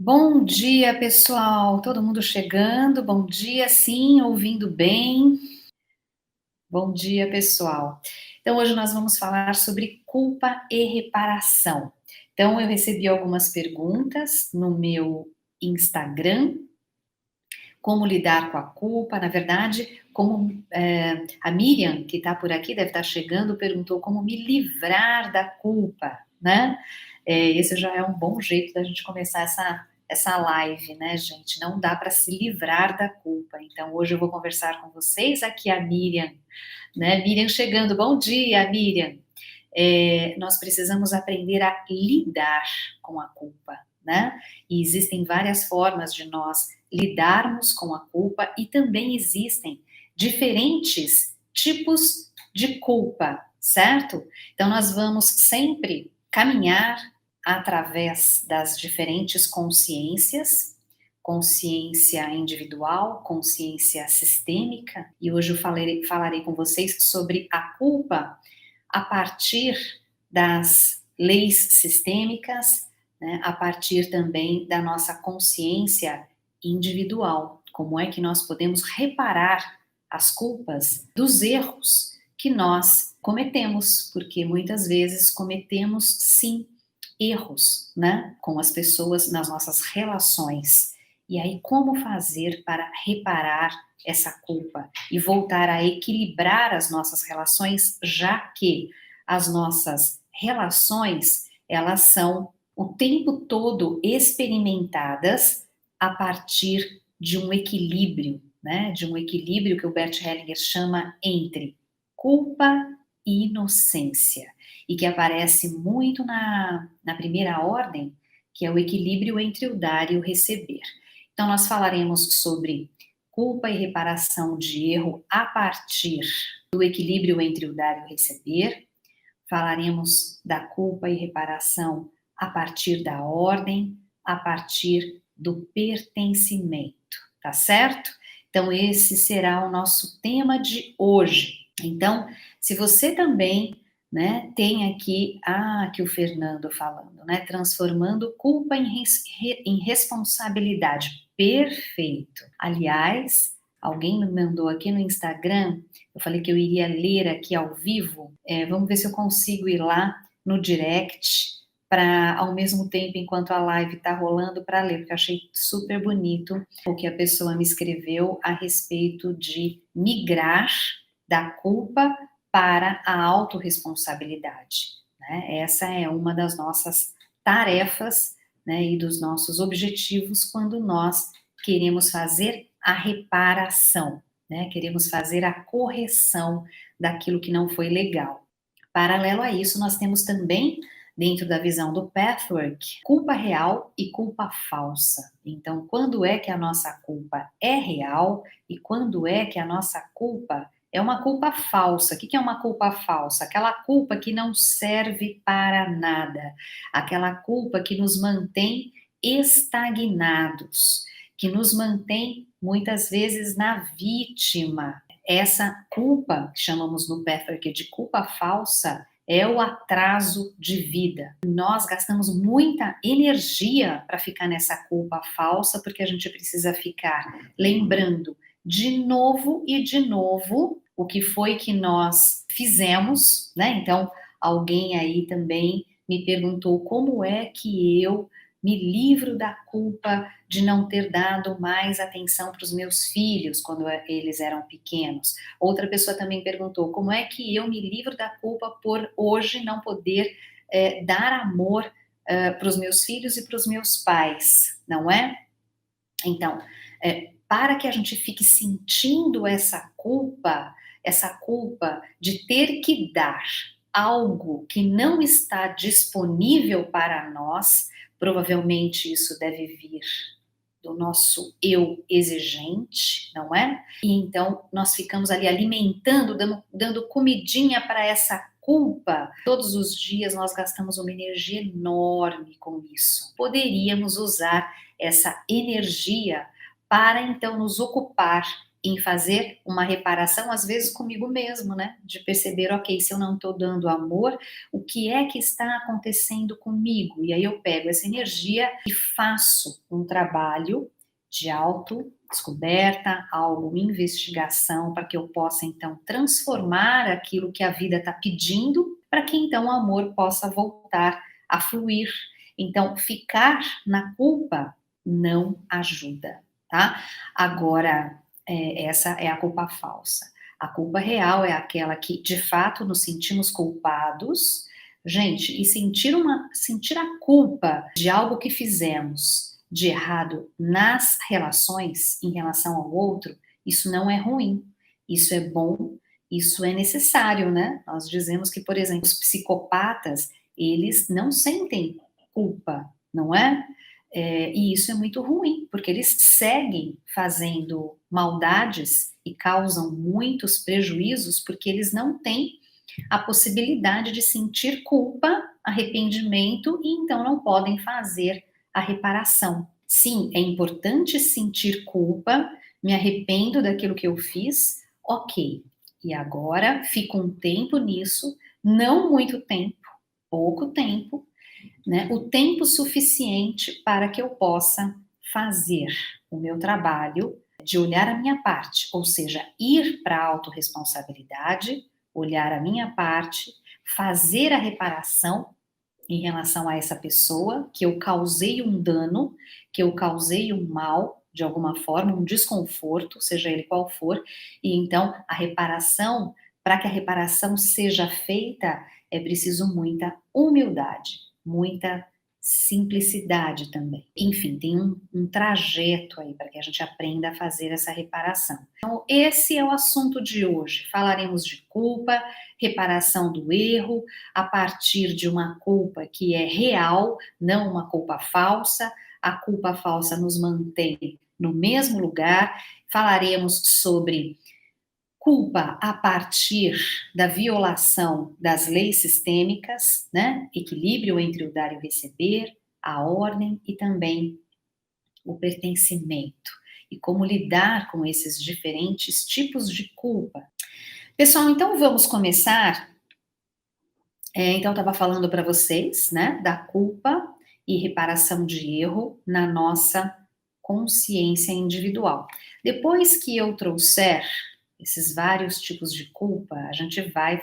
Bom dia, pessoal. Todo mundo chegando? Bom dia, sim, ouvindo bem. Bom dia, pessoal. Então, hoje nós vamos falar sobre culpa e reparação. Então, eu recebi algumas perguntas no meu Instagram, como lidar com a culpa, na verdade, a Miriam, que está por aqui, deve estar chegando, perguntou como me livrar da culpa, né? Esse já é um bom jeito da gente começar essa live, né, gente? Não dá para se livrar da culpa. Então, hoje eu vou conversar com vocês, aqui a Miriam, né? Miriam chegando, bom dia, Miriam. Nós precisamos aprender a lidar com a culpa, né? E existem várias formas de nós lidarmos com a culpa e também existem diferentes tipos de culpa, certo? Então nós vamos sempre caminhar através das diferentes consciências, consciência individual, consciência sistêmica, e hoje eu falarei com vocês sobre a culpa a partir das leis sistêmicas, né, a partir também da nossa consciência individual. Como é que nós podemos reparar as culpas dos erros que nós cometemos, porque muitas vezes cometemos sim erros, né, com as pessoas nas nossas relações. E aí como fazer para reparar essa culpa e voltar a equilibrar as nossas relações, já que as nossas relações, elas são o tempo todo experimentadas a partir de um equilíbrio, né? De um equilíbrio que o Bert Hellinger chama entre culpa e inocência, e que aparece muito na primeira ordem, que é o equilíbrio entre o dar e o receber. Então, nós falaremos sobre culpa e reparação de erro a partir do equilíbrio entre o dar e o receber. Falaremos da culpa e reparação a partir da ordem, a partir do pertencimento, tá certo? Então, esse será o nosso tema de hoje. Então, se você também, né, tem aqui o Fernando falando, né, transformando culpa em responsabilidade. Perfeito. Aliás, alguém me mandou aqui no Instagram, eu falei que eu iria ler aqui ao vivo, vamos ver se eu consigo ir lá no direct, para ao mesmo tempo, enquanto a live está rolando, para ler, porque eu achei super bonito o que a pessoa me escreveu a respeito de migrar da culpa para a autorresponsabilidade, né? Essa é uma das nossas tarefas, né, e dos nossos objetivos quando nós queremos fazer a reparação, né? Queremos fazer a correção daquilo que não foi legal. Paralelo a isso, nós temos também, dentro da visão do Pathwork, culpa real e culpa falsa. Então, quando é que a nossa culpa é real e quando é que a nossa culpa é uma culpa falsa? O que é uma culpa falsa? Aquela culpa que não serve para nada, aquela culpa que nos mantém estagnados, que nos mantém muitas vezes na vítima. Essa culpa, que chamamos no Pathwork de culpa falsa, é o atraso de vida. Nós gastamos muita energia para ficar nessa culpa falsa, porque a gente precisa ficar lembrando de novo e de novo o que foi que nós fizemos, né? Então, alguém aí também me perguntou como é que eu me livro da culpa de não ter dado mais atenção para os meus filhos quando eles eram pequenos. Outra pessoa também perguntou como é que eu me livro da culpa por hoje não poder dar amor para os meus filhos e para os meus pais, não é? Então, para que a gente fique sentindo essa culpa de ter que dar algo que não está disponível para nós, provavelmente isso deve vir do nosso eu exigente, não é? E então nós ficamos ali alimentando, dando comidinha para essa culpa. Todos os dias nós gastamos uma energia enorme com isso. Poderíamos usar essa energia para então nos ocupar em fazer uma reparação, às vezes comigo mesmo, né? De perceber, ok, se eu não estou dando amor, o que é que está acontecendo comigo? E aí eu pego essa energia e faço um trabalho de autodescoberta, investigação, para que eu possa então transformar aquilo que a vida está pedindo, para que então o amor possa voltar a fluir. Então, ficar na culpa não ajuda, tá? Agora, essa é a culpa falsa. A culpa real é aquela que, de fato, nos sentimos culpados. Gente, e sentir a culpa de algo que fizemos de errado nas relações, em relação ao outro, isso não é ruim, isso é bom, isso é necessário, né? Nós dizemos que, por exemplo, os psicopatas, eles não sentem culpa, não é? E isso é muito ruim, porque eles seguem fazendo maldades e causam muitos prejuízos, porque eles não têm a possibilidade de sentir culpa, arrependimento, e então não podem fazer a reparação. Sim, é importante sentir culpa, me arrependo daquilo que eu fiz, ok. E agora fico um tempo nisso, não muito tempo, pouco tempo, né? O tempo suficiente para que eu possa fazer o meu trabalho de olhar a minha parte, ou seja, ir para a autorresponsabilidade, olhar a minha parte, fazer a reparação em relação a essa pessoa, que eu causei um dano, que eu causei um mal, de alguma forma, um desconforto, seja ele qual for, e então a reparação, para que a reparação seja feita, é preciso muita humildade, muita simplicidade também. Enfim, tem um trajeto aí para que a gente aprenda a fazer essa reparação. Então, esse é o assunto de hoje. Falaremos de culpa, reparação do erro, a partir de uma culpa que é real, não uma culpa falsa. A culpa falsa nos mantém no mesmo lugar. Falaremos sobre culpa a partir da violação das leis sistêmicas, né? Equilíbrio entre o dar e o receber, a ordem e também o pertencimento. E como lidar com esses diferentes tipos de culpa. Pessoal, então vamos começar. Então, eu estava falando para vocês, né, da culpa e reparação de erro na nossa consciência individual. Depois que eu trouxer esses vários tipos de culpa, a gente vai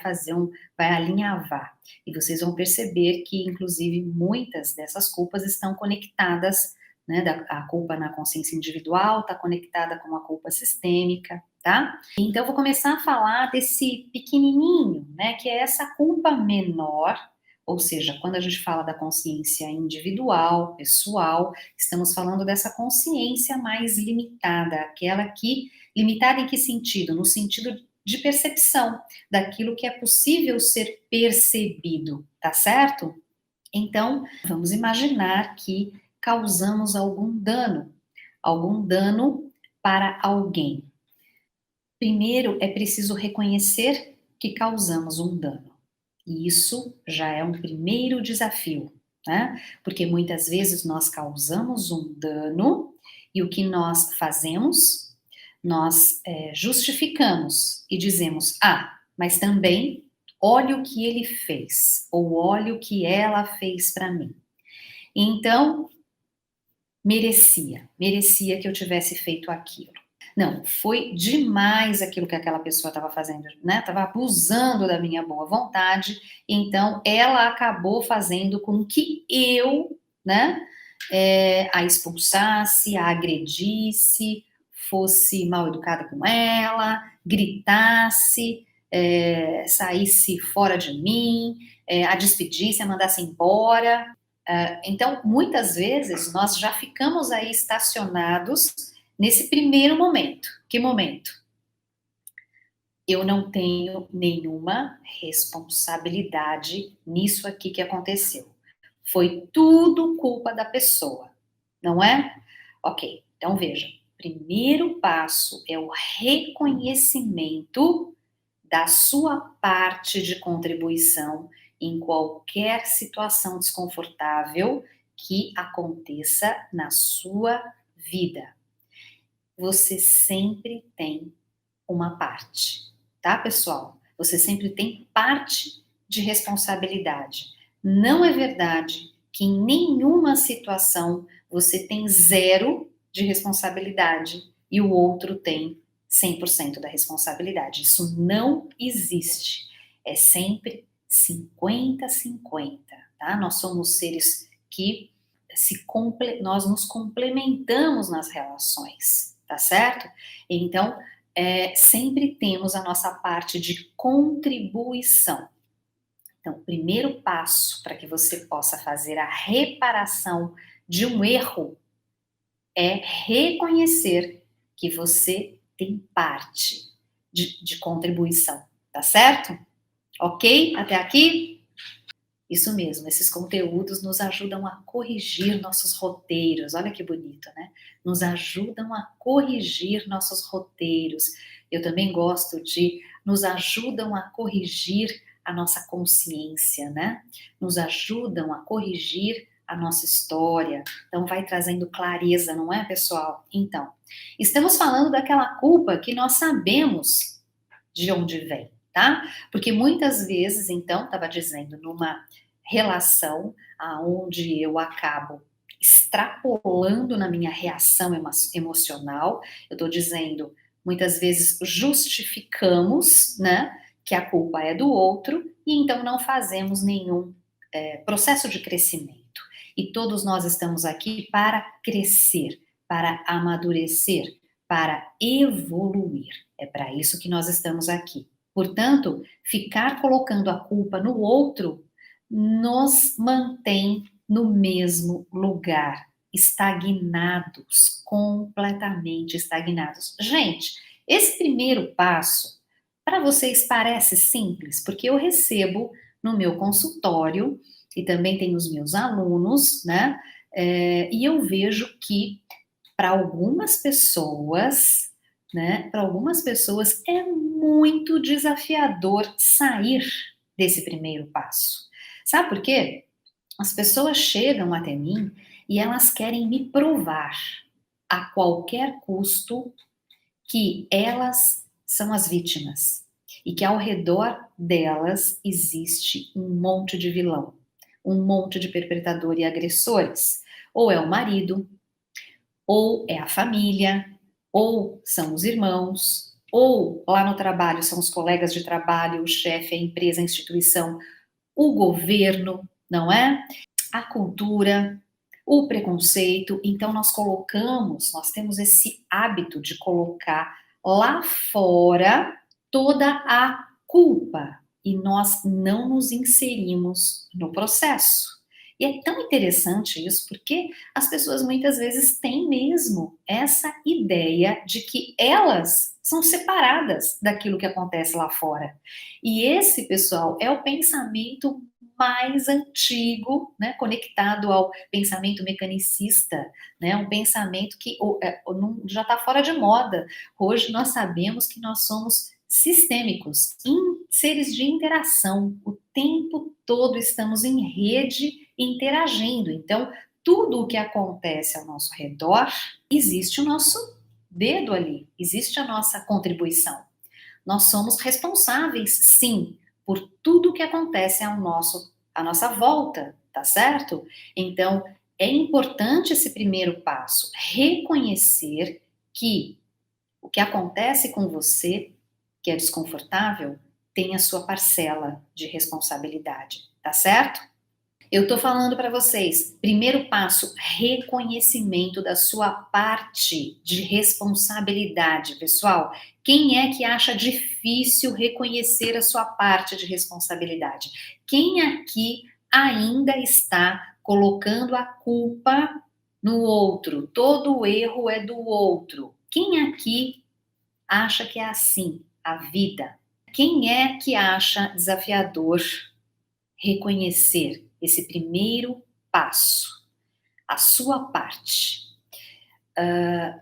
vai alinhavar. E vocês vão perceber que, inclusive, muitas dessas culpas estão conectadas, né, a culpa na consciência individual está conectada com a culpa sistêmica, tá? Então, eu vou começar a falar desse pequenininho, né, que é essa culpa menor, ou seja, quando a gente fala da consciência individual, pessoal, estamos falando dessa consciência mais limitada, aquela que, limitada em que sentido? No sentido de percepção, daquilo que é possível ser percebido, tá certo? Então, vamos imaginar que causamos algum dano para alguém. Primeiro, é preciso reconhecer que causamos um dano. E isso já é um primeiro desafio, né? Porque muitas vezes nós causamos um dano e o que nós fazemos? Nós justificamos e dizemos: ah, mas também olha o que ele fez, ou olha o que ela fez para mim. Então, merecia que eu tivesse feito aquilo. Não, foi demais aquilo que aquela pessoa estava fazendo, né? Estava abusando da minha boa vontade, então ela acabou fazendo com que eu, né, a expulsasse, a agredisse, fosse mal educada com ela, gritasse, saísse fora de mim, a despedisse, a mandasse embora. Então, muitas vezes, nós já ficamos aí estacionados nesse primeiro momento. Que momento? Eu não tenho nenhuma responsabilidade nisso aqui que aconteceu. Foi tudo culpa da pessoa, não é? Ok, então veja. Primeiro passo é o reconhecimento da sua parte de contribuição em qualquer situação desconfortável que aconteça na sua vida. você sempre tem uma parte, tá, pessoal? Você sempre tem parte de responsabilidade. Não é verdade que em nenhuma situação você tem zero de responsabilidade e o outro tem 100% da responsabilidade. Isso não existe. É sempre 50-50, tá? Nós somos seres que nós nos complementamos nas relações, tá certo? Então, sempre temos a nossa parte de contribuição. Então, o primeiro passo para que você possa fazer a reparação de um erro é reconhecer que você tem parte de contribuição, tá certo? Ok? Até aqui? Isso mesmo, esses conteúdos nos ajudam a corrigir nossos roteiros. Olha que bonito, né? Nos ajudam a corrigir nossos roteiros. Eu também gosto de nos ajudam a corrigir a nossa consciência, né? Nos ajudam a corrigir a nossa história. Então vai trazendo clareza, não é, pessoal? Então, estamos falando daquela culpa que nós sabemos de onde vem, tá? Porque muitas vezes, então, estava dizendo, numa relação aonde eu acabo extrapolando na minha reação emocional, eu estou dizendo, muitas vezes justificamos, né, que a culpa é do outro e então não fazemos nenhum processo de crescimento. E todos nós estamos aqui para crescer, para amadurecer, para evoluir. É para isso que nós estamos aqui. Portanto, ficar colocando a culpa no outro nos mantém no mesmo lugar, estagnados, completamente estagnados. Gente, esse primeiro passo, para vocês parece simples, porque eu recebo no meu consultório, e também tem os meus alunos, né? E eu vejo que para algumas pessoas, né? Para algumas pessoas é muito desafiador sair desse primeiro passo. Sabe por quê? As pessoas chegam até mim e elas querem me provar a qualquer custo que elas são as vítimas e que ao redor delas existe um monte de vilão, um monte de perpetrador e agressores. Ou é o marido, ou é a família, ou são os irmãos, ou lá no trabalho são os colegas de trabalho, o chefe, a empresa, a instituição, o governo, não é? A cultura, o preconceito. Então nós temos esse hábito de colocar lá fora toda a culpa e nós não nos inserimos no processo. E é tão interessante isso, porque as pessoas muitas vezes têm mesmo essa ideia de que elas são separadas daquilo que acontece lá fora. E esse, pessoal, é o pensamento mais antigo, né, conectado ao pensamento mecanicista, né, um pensamento que já está fora de moda. Hoje nós sabemos que nós somos sistêmicos, seres de interação. O tempo todo estamos em rede interagindo. Então, tudo o que acontece ao nosso redor, existe o nosso dedo ali, existe a nossa contribuição. Nós somos responsáveis, sim, por tudo que acontece à nossa volta, tá certo? Então, é importante esse primeiro passo, reconhecer que o que acontece com você, que é desconfortável, tem a sua parcela de responsabilidade, tá certo? Eu tô falando para vocês, primeiro passo, reconhecimento da sua parte de responsabilidade, pessoal. Quem é que acha difícil reconhecer a sua parte de responsabilidade? Quem aqui ainda está colocando a culpa no outro? Todo o erro é do outro. Quem aqui acha que é assim a vida? Quem é que acha desafiador reconhecer esse primeiro passo, a sua parte?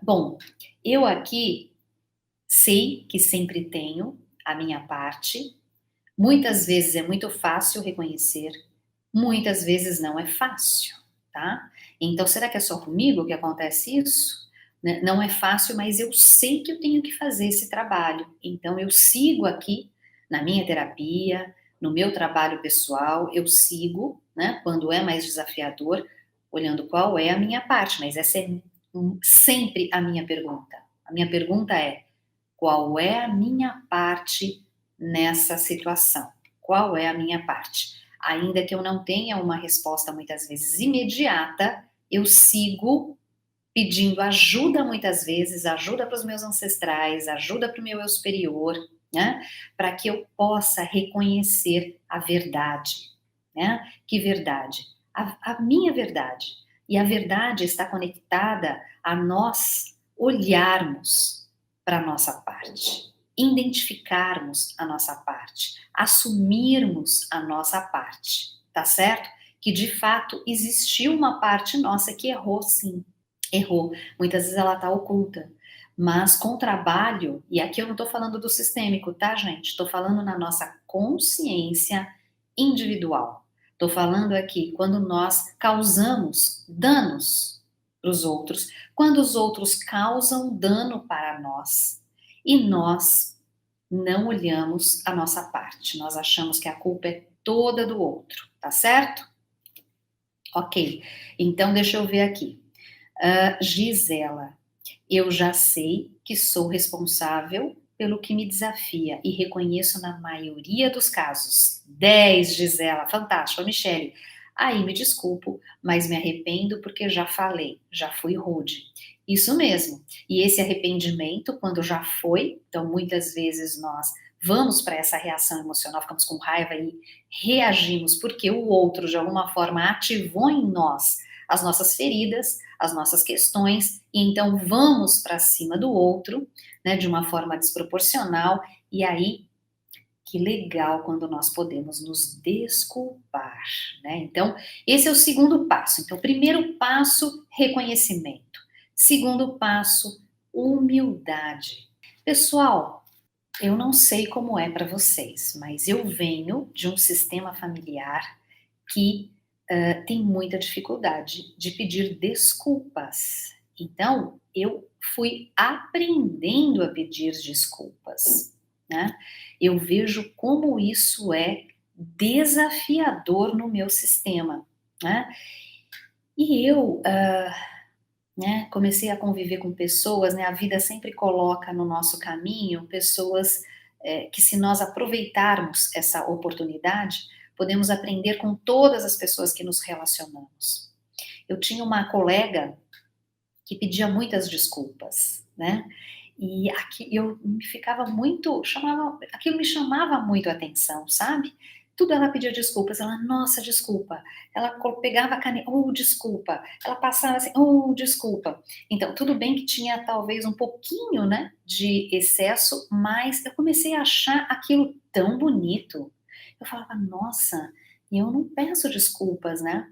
Bom, eu aqui sei que sempre tenho a minha parte. Muitas vezes é muito fácil reconhecer, muitas vezes não é fácil, tá? Então, será que é só comigo que acontece isso? né? Não é fácil, mas eu sei que eu tenho que fazer esse trabalho. Então eu sigo aqui na minha terapia, no meu trabalho pessoal, eu sigo, né, quando é mais desafiador, olhando qual é a minha parte, mas essa é sempre a minha pergunta. A minha pergunta é: qual é a minha parte nessa situação? Qual é a minha parte? Ainda que eu não tenha uma resposta muitas vezes imediata, eu sigo pedindo ajuda muitas vezes, ajuda para os meus ancestrais, ajuda para o meu eu superior, né? Para que eu possa reconhecer a verdade, né? Que verdade? A minha verdade. E a verdade está conectada a nós olharmos para a nossa parte, identificarmos a nossa parte, assumirmos a nossa parte, tá certo? Que de fato existiu uma parte nossa que errou, sim. Errou. Muitas vezes ela está oculta. Mas com trabalho, e aqui eu não estou falando do sistêmico, tá, gente? Estou falando na nossa consciência individual. Estou falando aqui quando nós causamos danos para os outros, quando os outros causam dano para nós e nós não olhamos a nossa parte. Nós achamos que a culpa é toda do outro, tá certo? Ok. Então deixa eu ver aqui. Gisela, eu já sei que sou responsável pelo que me desafia e reconheço na maioria dos casos. 10, Gisela, fantástico. Michele, aí me desculpo, mas me arrependo porque já falei, já fui rude. Isso mesmo. E esse arrependimento, quando já foi, então muitas vezes nós vamos para essa reação emocional, ficamos com raiva e reagimos porque o outro de alguma forma ativou em nós as nossas feridas, as nossas questões, e então vamos para cima do outro, né, de uma forma desproporcional, e aí, que legal quando nós podemos nos desculpar, né? Então, esse é o segundo passo. Então, primeiro passo, reconhecimento. Segundo passo, humildade. Pessoal, eu não sei como é para vocês, mas eu venho de um sistema familiar que tem muita dificuldade de pedir desculpas. Então, eu fui aprendendo a pedir desculpas, né? Eu vejo como isso é desafiador no meu sistema, né? E eu, né, comecei a conviver com pessoas, né? A vida sempre coloca no nosso caminho pessoas que, se nós aproveitarmos essa oportunidade, podemos aprender com todas as pessoas que nos relacionamos. Eu tinha uma colega que pedia muitas desculpas, né? E aqui eu me ficava muito, aquilo me chamava muito a atenção, sabe? Tudo ela pedia desculpas, ela, nossa, desculpa. Ela pegava a caneta, oh, desculpa. Ela passava assim, oh, desculpa. Então, tudo bem que tinha talvez um pouquinho, né, de excesso, mas eu comecei a achar aquilo tão bonito. Eu falava, nossa, eu não peço desculpas, né?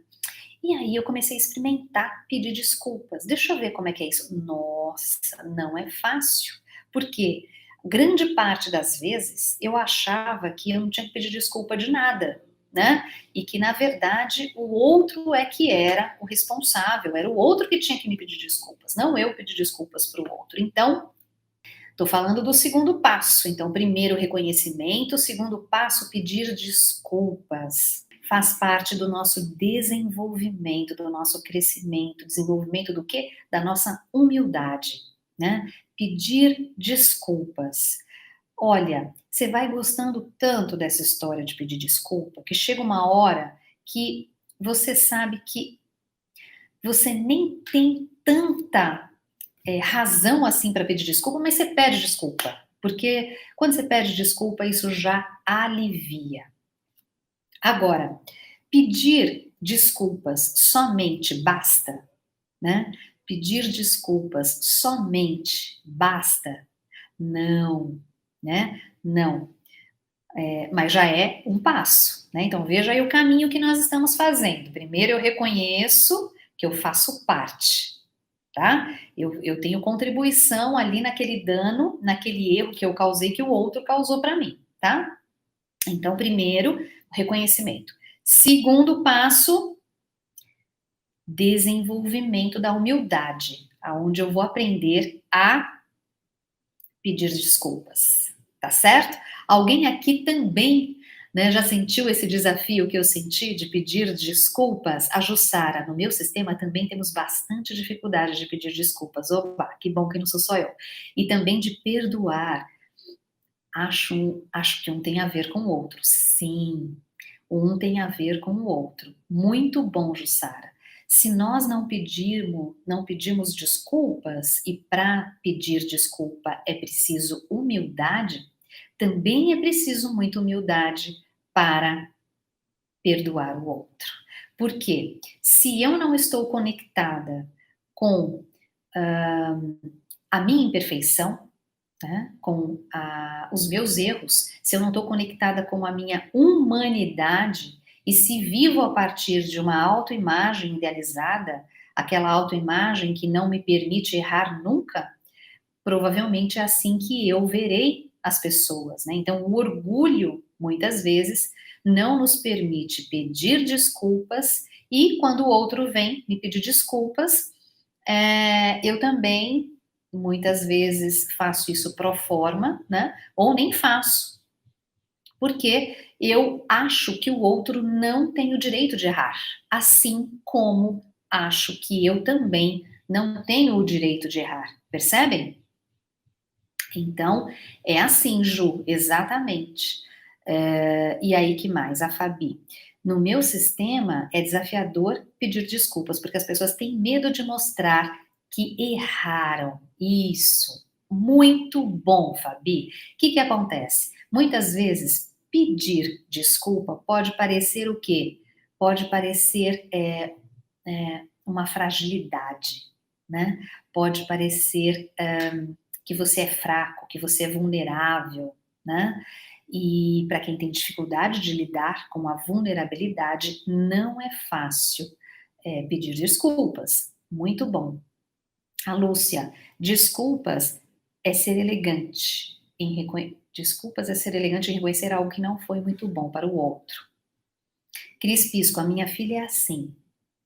E aí eu comecei a experimentar pedir desculpas. Deixa eu ver como é que é isso. Nossa, não é fácil. Porque grande parte das vezes eu achava que eu não tinha que pedir desculpa de nada, né? E que na verdade o outro é que era o responsável, era o outro que tinha que me pedir desculpas, não eu pedir desculpas para o outro. Então, estou falando do segundo passo. Então, primeiro reconhecimento, segundo passo, pedir desculpas. Faz parte do nosso desenvolvimento, do nosso crescimento. Desenvolvimento do quê? Da nossa humildade, né? Pedir desculpas. Olha, você vai gostando tanto dessa história de pedir desculpa que chega uma hora que você sabe que você nem tem tanta razão assim para pedir desculpa, mas você pede desculpa. Porque quando você pede desculpa, isso já alivia. Agora, pedir desculpas somente basta, né? Pedir desculpas somente basta? Não, né? Não. Mas já é um passo, né? Então veja aí o caminho que nós estamos fazendo. Primeiro eu reconheço que eu faço parte, tá? Eu tenho contribuição ali naquele dano, naquele erro que eu causei, que o outro causou para mim, tá? Então, primeiro, reconhecimento. Segundo passo, desenvolvimento da humildade. aonde eu vou aprender a pedir desculpas, tá certo? Alguém aqui também, né, já sentiu esse desafio que eu senti de pedir desculpas? A Jussara, no meu sistema também temos bastante dificuldade de pedir desculpas. Opa, que bom que não sou só eu. E também de perdoar. Acho que um tem a ver com o outro. Sim, um tem a ver com o outro. Muito bom, Jussara. Se nós não pedimos desculpas, e para pedir desculpa é preciso humildade, também é preciso muita humildade para perdoar o outro. Por quê? Se eu não estou conectada com a minha imperfeição, né, com os meus erros, se eu não estou conectada com a minha humanidade e se vivo a partir de uma autoimagem idealizada, aquela autoimagem que não me permite errar nunca, provavelmente é assim que eu verei as pessoas, né? Então, o orgulho, muitas vezes, não nos permite pedir desculpas e quando o outro vem me pedir desculpas, eu também, muitas vezes, faço isso pro forma, né? Ou nem faço, porque eu acho que o outro não tem o direito de errar, assim como acho que eu também não tenho o direito de errar, percebem? Então, é assim, Ju, exatamente. E aí, que mais? A Fabi. No meu sistema, é desafiador pedir desculpas, porque as pessoas têm medo de mostrar que erraram. Isso. Muito bom, Fabi. O que que acontece? Muitas vezes, pedir desculpa pode parecer o quê? Pode parecer uma fragilidade, né? Pode parecer que você é fraco, que você é vulnerável, né? E para quem tem dificuldade de lidar com a vulnerabilidade, não é fácil pedir desculpas. Muito bom. A Lúcia, desculpas é ser elegante desculpas é ser elegante em reconhecer algo que não foi muito bom para o outro. Cris Pisco, a minha filha é assim,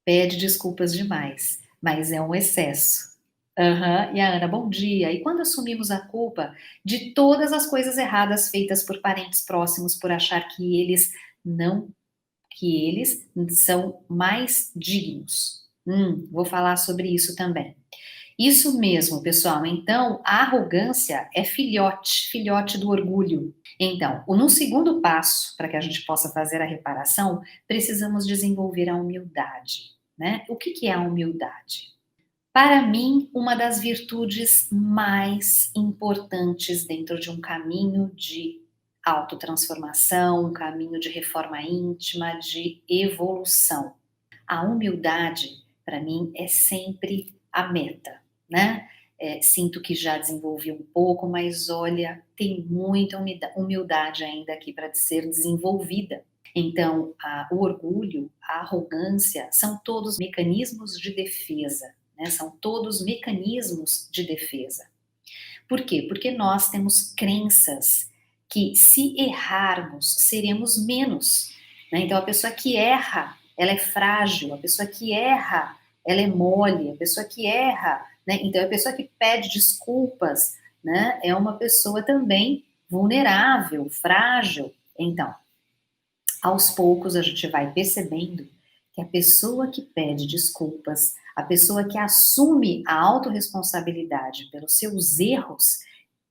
pede desculpas demais, mas é um excesso. Aham. E a Ana, bom dia. E quando assumimos a culpa de todas as coisas erradas feitas por parentes próximos por achar não, que eles são mais dignos? Vou falar sobre isso também. Isso mesmo, pessoal. Então, a arrogância é filhote do orgulho. Então, no segundo passo, para que a gente possa fazer a reparação, precisamos desenvolver a humildade, né? O que que é a humildade? Para mim, uma das virtudes mais importantes dentro de um caminho de autotransformação, um caminho de reforma íntima, de evolução. A humildade, para mim, é sempre a meta, né? Sinto que já desenvolvi um pouco, mas olha, tem muita humildade ainda aqui para ser desenvolvida. Então, o orgulho, a arrogância, são todos mecanismos de defesa, né? São todos mecanismos de defesa. Por quê? Porque nós temos crenças que, se errarmos, seremos menos, né? Então, a pessoa que erra, ela é frágil, a pessoa que erra, ela é mole, a pessoa que erra, né? Então, a pessoa que pede desculpas, né? É uma pessoa também vulnerável, frágil. Então, aos poucos a gente vai percebendo que a pessoa que pede desculpas, a pessoa que assume a autorresponsabilidade pelos seus erros,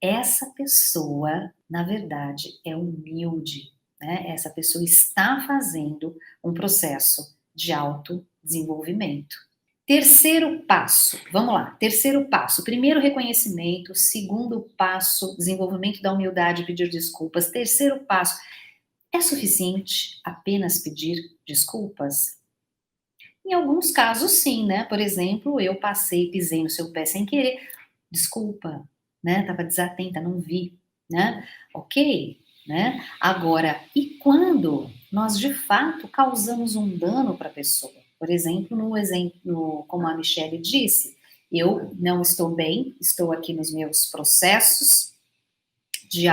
essa pessoa, na verdade, é humilde, né? Essa pessoa está fazendo um processo de autodesenvolvimento. Terceiro passo, vamos lá. Terceiro passo, primeiro reconhecimento, segundo passo, desenvolvimento da humildade, pedir desculpas. Terceiro passo, é suficiente apenas pedir desculpas? Em alguns casos, sim, né? Por exemplo, eu pisei no seu pé sem querer. Desculpa, né? Tava desatenta, não vi, né? Ok, né? Agora, e quando nós de fato causamos um dano para a pessoa? Por exemplo, no exemplo, como a Michelle disse, eu não estou bem, estou aqui nos meus processos de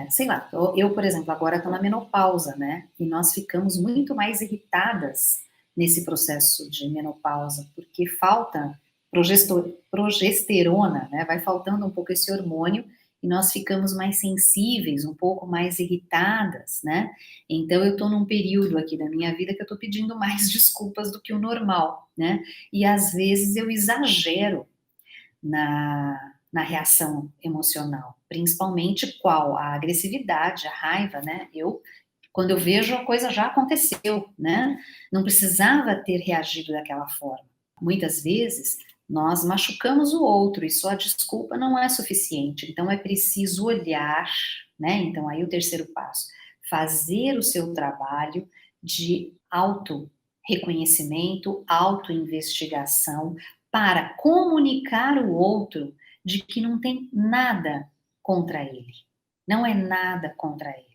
sei lá, eu, por exemplo, agora estou na menopausa, né? E nós ficamos muito mais irritadas nesse processo de menopausa, porque falta progesterona, né? Vai faltando um pouco esse hormônio e nós ficamos mais sensíveis, um pouco mais irritadas, né? Então eu tô num período aqui da minha vida que eu tô pedindo mais desculpas do que o normal, né? E às vezes eu exagero na reação emocional, principalmente qual? A agressividade, a raiva, né? Quando eu vejo a coisa já aconteceu, né? Não precisava ter reagido daquela forma. Muitas vezes nós machucamos o outro e só a desculpa não é suficiente, então é preciso olhar, né? Então aí o terceiro passo, fazer o seu trabalho de auto reconhecimento, autoinvestigação, para comunicar o outro de que não tem nada contra ele. Não é nada contra ele.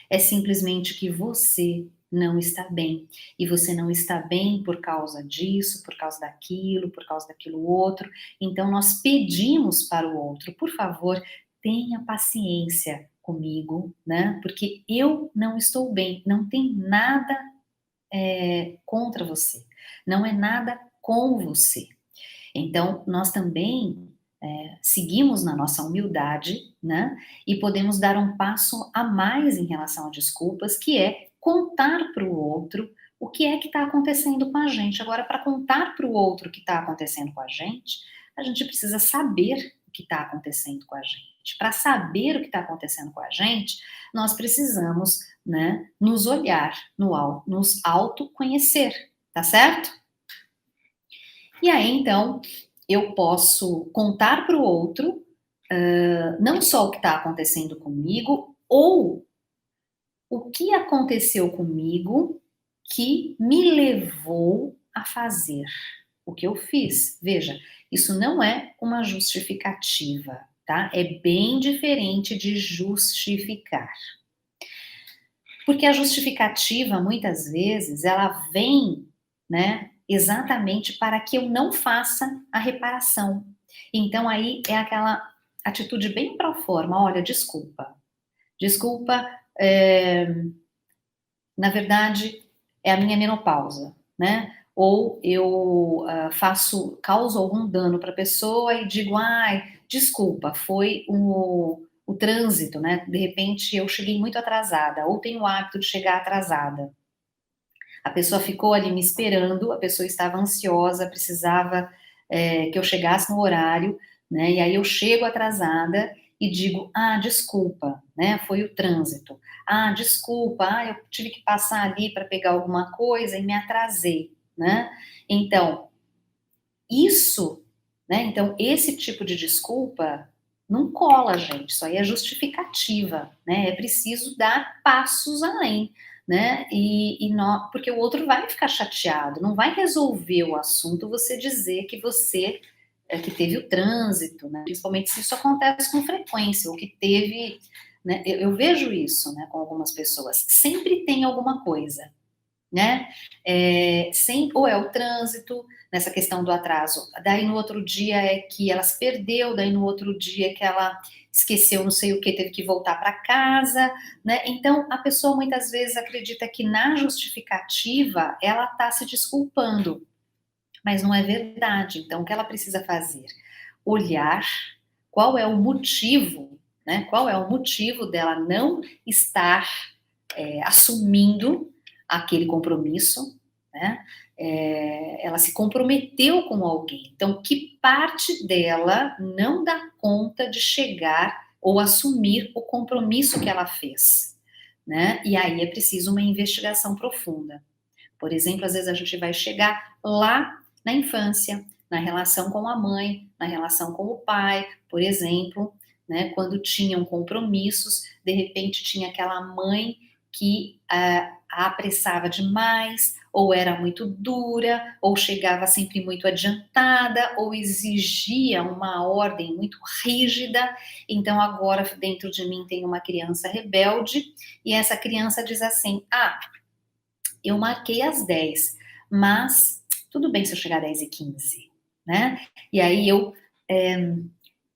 É simplesmente que você não está bem. E você não está bem por causa disso, por causa daquilo outro. Então nós pedimos para o outro, por favor, tenha paciência comigo, né? Porque eu não estou bem. Não tem nada contra você. Não é nada com você. Então, nós também seguimos na nossa humildade, né? E podemos dar um passo a mais em relação a desculpas, que é contar para o outro o que é que está acontecendo com a gente. Agora, para contar para o outro o que está acontecendo com a gente precisa saber o que está acontecendo com a gente. Para saber o que está acontecendo com a gente, nós precisamos, né, nos olhar, nos autoconhecer, tá certo? E aí, então, eu posso contar para o outro não só o que está acontecendo comigo, ou o que aconteceu comigo que me levou a fazer o que eu fiz. Veja, isso não é uma justificativa, tá? É bem diferente de justificar. Porque a justificativa, muitas vezes, ela vem, né, exatamente para que eu não faça a reparação. Então aí é aquela atitude bem pro forma, olha, desculpa, na verdade é a minha menopausa, né? Ou eu causo algum dano para a pessoa e digo, ai, desculpa, foi o trânsito, né? De repente eu cheguei muito atrasada, ou tenho o hábito de chegar atrasada. A pessoa ficou ali me esperando, a pessoa estava ansiosa, precisava que eu chegasse no horário, né? E aí eu chego atrasada e digo, desculpa, né? Foi o trânsito. Desculpa, eu tive que passar ali para pegar alguma coisa e me atrasei, né? Então, isso, né? Então, esse tipo de desculpa não cola, gente. Isso aí é justificativa, né? É preciso dar passos além, né? Porque o outro vai ficar chateado, não vai resolver o assunto você dizer que você que teve o trânsito, né? Principalmente se isso acontece com frequência, ou que teve, né? Eu vejo isso, né? Com algumas pessoas. Sempre tem alguma coisa, né? Ou é o trânsito, nessa questão do atraso, daí no outro dia é que ela se perdeu, daí no outro dia é que ela esqueceu não sei o que, teve que voltar para casa, né? Então a pessoa muitas vezes acredita que na justificativa ela está se desculpando, mas não é verdade. Então o que ela precisa fazer? Olhar qual é o motivo, né? Qual é o motivo dela não estar assumindo aquele compromisso, né? Ela se comprometeu com alguém. Então, que parte dela não dá conta de chegar ou assumir o compromisso que ela fez, né? E aí é preciso uma investigação profunda. Por exemplo, às vezes a gente vai chegar lá na infância, na relação com a mãe, na relação com o pai, por exemplo, né? Quando tinham compromissos, de repente tinha aquela mãe que a apressava demais, ou era muito dura, ou chegava sempre muito adiantada, ou exigia uma ordem muito rígida. Então agora dentro de mim tem uma criança rebelde, e essa criança diz assim, eu marquei às 10, mas tudo bem se eu chegar às 10h15, né? E aí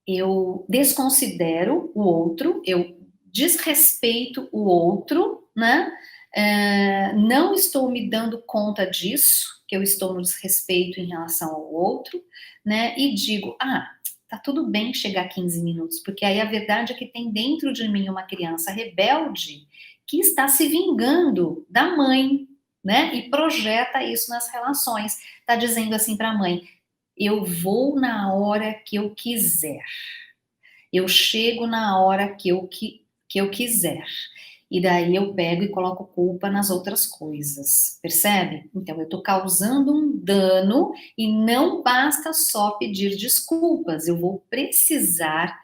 eu desconsidero o outro, eu desrespeito o outro, né? Não estou me dando conta disso, que eu estou no desrespeito em relação ao outro, né? E digo, tá tudo bem chegar a 15 minutos, porque aí a verdade é que tem dentro de mim uma criança rebelde que está se vingando da mãe, né? E projeta isso nas relações. Tá dizendo assim para a mãe: eu vou na hora que eu quiser. Eu chego na hora que eu quiser. E daí eu pego e coloco culpa nas outras coisas, percebe? Então eu estou causando um dano e não basta só pedir desculpas, eu vou precisar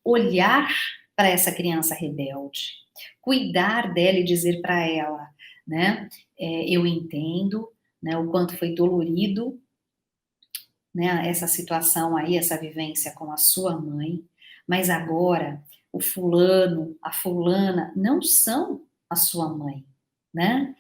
olhar para essa criança rebelde, cuidar dela e dizer para ela, né? Eu entendo, né, o quanto foi dolorido, né, essa situação aí, essa vivência com a sua mãe, mas agora o fulano, a fulana não são a sua mãe, né?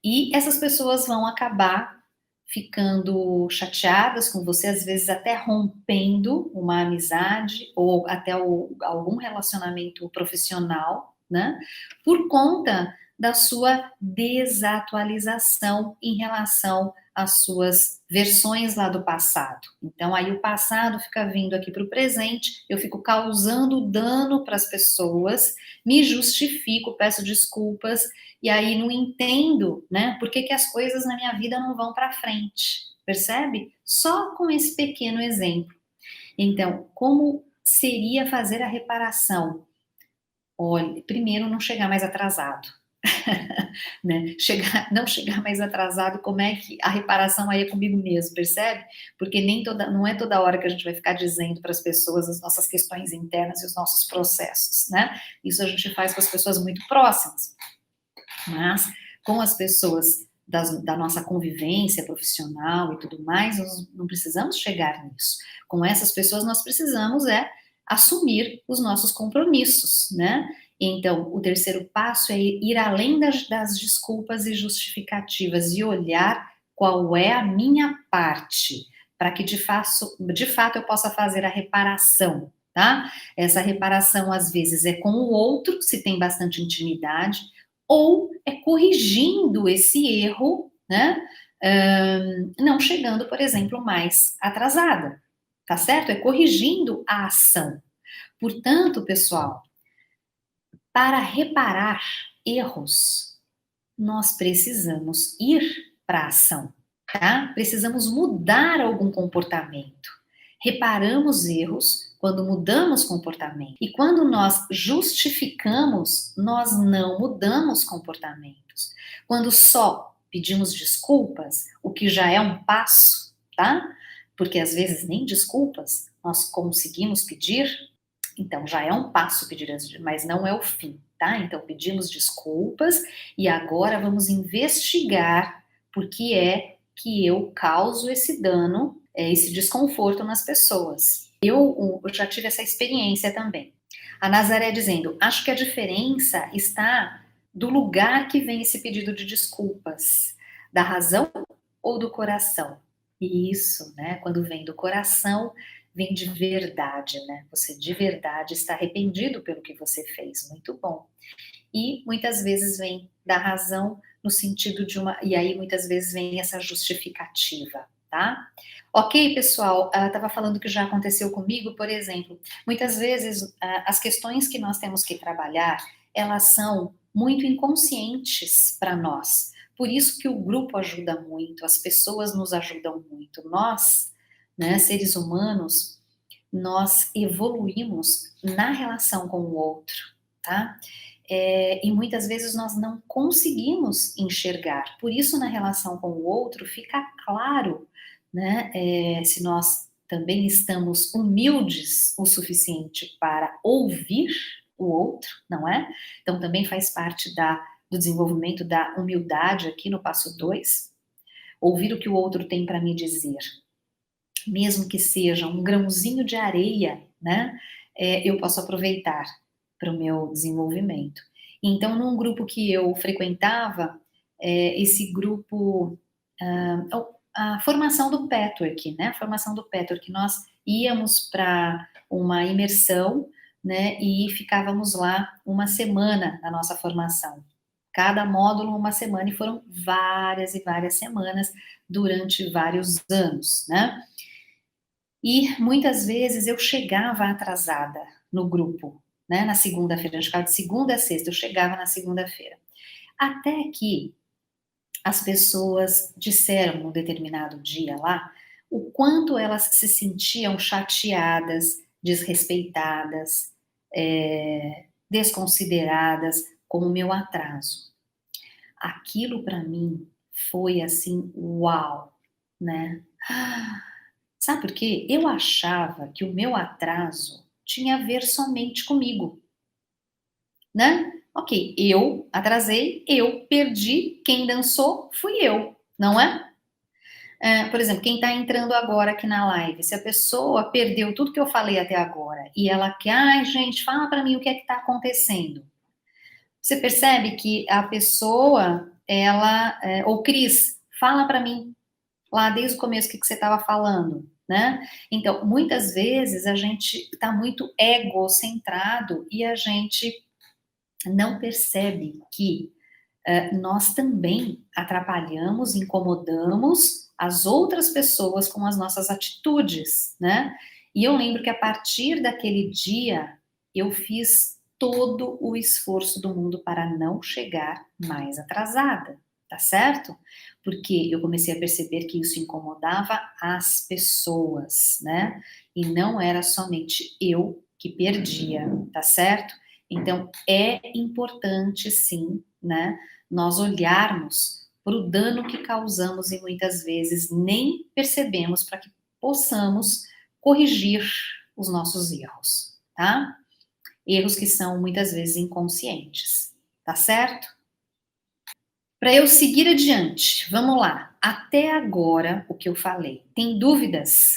E essas pessoas vão acabar ficando chateadas com você, às vezes até rompendo uma amizade ou até algum relacionamento profissional, né? Por conta da sua desatualização em relação às suas versões lá do passado. Então, aí o passado fica vindo aqui para o presente, eu fico causando dano para as pessoas, me justifico, peço desculpas, e aí não entendo, né, por que as coisas na minha vida não vão para frente, percebe? Só com esse pequeno exemplo. Então, como seria fazer a reparação? Olha, primeiro não chegar mais atrasado, né? Não chegar mais atrasado, como é que a reparação aí é comigo mesmo, percebe? Porque não é toda hora que a gente vai ficar dizendo para as pessoas as nossas questões internas e os nossos processos, né? Isso a gente faz com as pessoas muito próximas. Mas com as pessoas da nossa convivência profissional e tudo mais, nós não precisamos chegar nisso. Com essas pessoas nós precisamos assumir os nossos compromissos, né? Então, o terceiro passo é ir além das desculpas e justificativas e olhar qual é a minha parte, para que de fato eu possa fazer a reparação, tá? Essa reparação às vezes é com o outro, se tem bastante intimidade, ou é corrigindo esse erro, né? Não chegando, por exemplo, mais atrasada, tá certo? É corrigindo a ação. Portanto, pessoal, para reparar erros, nós precisamos ir para a ação, tá? Precisamos mudar algum comportamento. Reparamos erros quando mudamos comportamento. E quando nós justificamos, nós não mudamos comportamentos. Quando só pedimos desculpas, o que já é um passo, tá? Porque às vezes nem desculpas nós conseguimos pedir, então já é um passo pedir, mas não é o fim, tá? Então pedimos desculpas e agora vamos investigar por que é que eu causo esse dano, esse desconforto nas pessoas. Eu já tive essa experiência também. A Nazaré dizendo, acho que a diferença está do lugar que vem esse pedido de desculpas, da razão ou do coração? Isso, né? Quando vem do coração, vem de verdade, né? Você de verdade está arrependido pelo que você fez, muito bom. E muitas vezes vem da razão no sentido de e aí muitas vezes vem essa justificativa, tá? Ok, pessoal, estava falando que já aconteceu comigo, por exemplo, muitas vezes as questões que nós temos que trabalhar, elas são muito inconscientes para nós. Por isso que o grupo ajuda muito, as pessoas nos ajudam muito. Nós, né, seres humanos, nós evoluímos na relação com o outro, tá? E muitas vezes nós não conseguimos enxergar. Por isso, na relação com o outro, fica claro, né, se nós também estamos humildes o suficiente para ouvir o outro, não é? Então, também faz parte do desenvolvimento da humildade aqui no passo 2, ouvir o que o outro tem para me dizer. Mesmo que seja um grãozinho de areia, né, eu posso aproveitar para o meu desenvolvimento. Então, num grupo que eu frequentava, esse grupo, a formação do Patchwork, né, a formação do Patchwork, nós íamos para uma imersão, né, e ficávamos lá uma semana na nossa formação. Cada módulo uma semana, e foram várias e várias semanas durante vários anos, né? E muitas vezes eu chegava atrasada no grupo, né? Na segunda-feira, a gente ficava de segunda a sexta, eu chegava na segunda-feira. Até que as pessoas disseram num determinado dia lá o quanto elas se sentiam chateadas, desrespeitadas, desconsideradas com o meu atraso. Aquilo para mim foi assim, uau, né? Sabe por quê? Eu achava que o meu atraso tinha a ver somente comigo, né? Ok, eu atrasei, eu perdi, quem dançou fui eu, não é? Por exemplo, quem está entrando agora aqui na live, se a pessoa perdeu tudo que eu falei até agora e ela quer, ai gente, fala para mim o que é que está acontecendo. Você percebe que a pessoa, ela, ou Cris, fala para mim lá desde o começo o que você estava falando, né? Então, muitas vezes a gente está muito egocentrado e a gente não percebe que nós também atrapalhamos, incomodamos as outras pessoas com as nossas atitudes, né? E eu lembro que a partir daquele dia eu fiz todo o esforço do mundo para não chegar mais atrasada, tá certo? Porque eu comecei a perceber que isso incomodava as pessoas, né? E não era somente eu que perdia, tá certo? Então é importante sim, né? Nós olharmos para o dano que causamos e muitas vezes nem percebemos para que possamos corrigir os nossos erros, tá? Erros que são muitas vezes inconscientes, tá certo? Para eu seguir adiante, vamos lá. Até agora, o que eu falei. Tem dúvidas?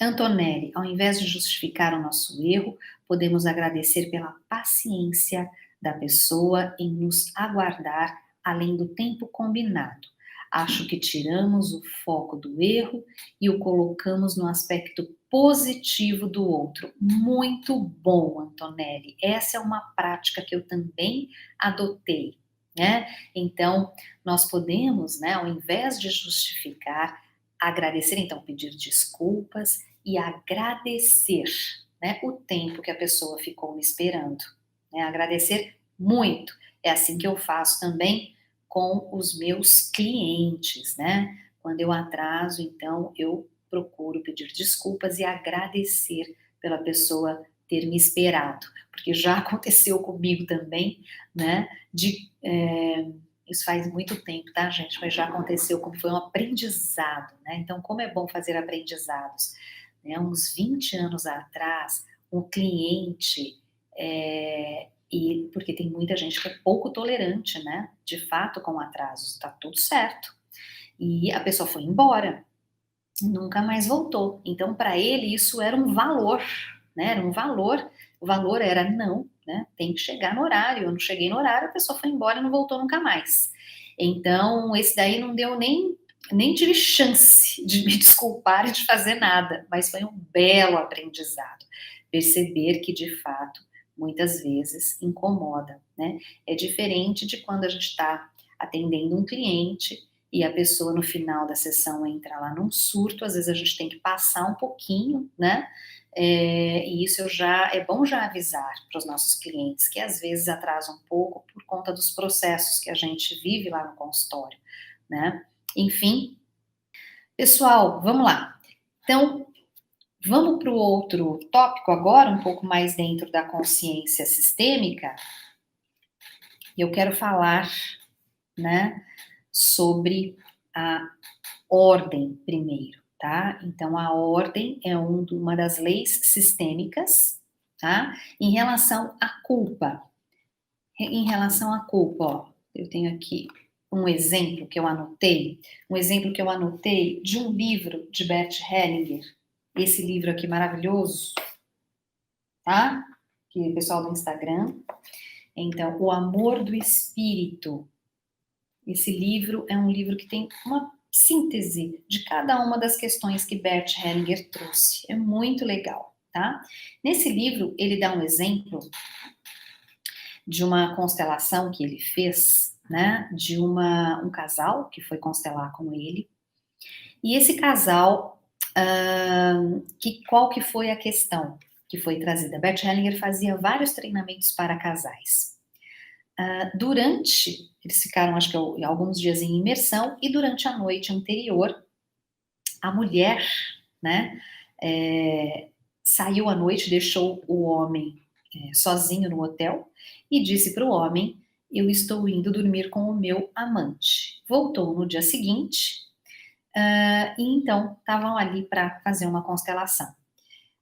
Antonelli, ao invés de justificar o nosso erro, podemos agradecer pela paciência da pessoa em nos aguardar além do tempo combinado. Acho que tiramos o foco do erro e o colocamos no aspecto positivo do outro. Muito bom, Antonelli. Essa é uma prática que eu também adotei, né? Então, nós podemos, né, ao invés de justificar, agradecer, então pedir desculpas e agradecer, né, o tempo que a pessoa ficou me esperando, né, agradecer muito. É assim que eu faço também com os meus clientes, né? Quando eu atraso, então eu procuro pedir desculpas e agradecer pela pessoa ter me esperado, porque já aconteceu comigo também, né? Isso faz muito tempo, tá, gente? Mas já aconteceu, como foi um aprendizado, né? Então, como é bom fazer aprendizados, né? Uns 20 anos atrás, um cliente, e porque tem muita gente que é pouco tolerante, né? De fato, com atrasos, tá tudo certo. E a pessoa foi embora, nunca mais voltou. Então, para ele, isso era um valor, né? Era um valor. O valor era não, né? Tem que chegar no horário. Eu não cheguei no horário, a pessoa foi embora e não voltou nunca mais. Então, esse daí não deu nem tive chance de me desculpar e de fazer nada, mas foi um belo aprendizado. Perceber que, de fato, muitas vezes incomoda, né? É diferente de quando a gente está atendendo um cliente e a pessoa no final da sessão entra lá num surto, às vezes a gente tem que passar um pouquinho, né? E isso é bom já avisar para os nossos clientes, que às vezes atrasa um pouco por conta dos processos que a gente vive lá no consultório, né? Enfim, pessoal, vamos lá. Então, vamos para o outro tópico agora, um pouco mais dentro da consciência sistêmica. Eu quero falar, né, sobre a ordem primeiro, tá? Então, a ordem é uma das leis sistêmicas, tá? Em relação à culpa. Em relação à culpa, ó, eu tenho aqui um exemplo que eu anotei, de um livro de Bert Hellinger, esse livro aqui maravilhoso, tá? Que é o pessoal do Instagram. Então, O Amor do Espírito. Esse livro é um livro que tem uma síntese de cada uma das questões que Bert Hellinger trouxe. É muito legal, tá? Nesse livro, ele dá um exemplo de uma constelação que ele fez, né, de um casal que foi constelar com ele. E esse casal, qual que foi a questão que foi trazida? Bert Hellinger fazia vários treinamentos para casais. Eles ficaram, acho que alguns dias em imersão, e durante a noite anterior, a mulher, né, saiu à noite, deixou o homem sozinho no hotel e disse para o homem: eu estou indo dormir com o meu amante. Voltou no dia seguinte, e então estavam ali para fazer uma constelação.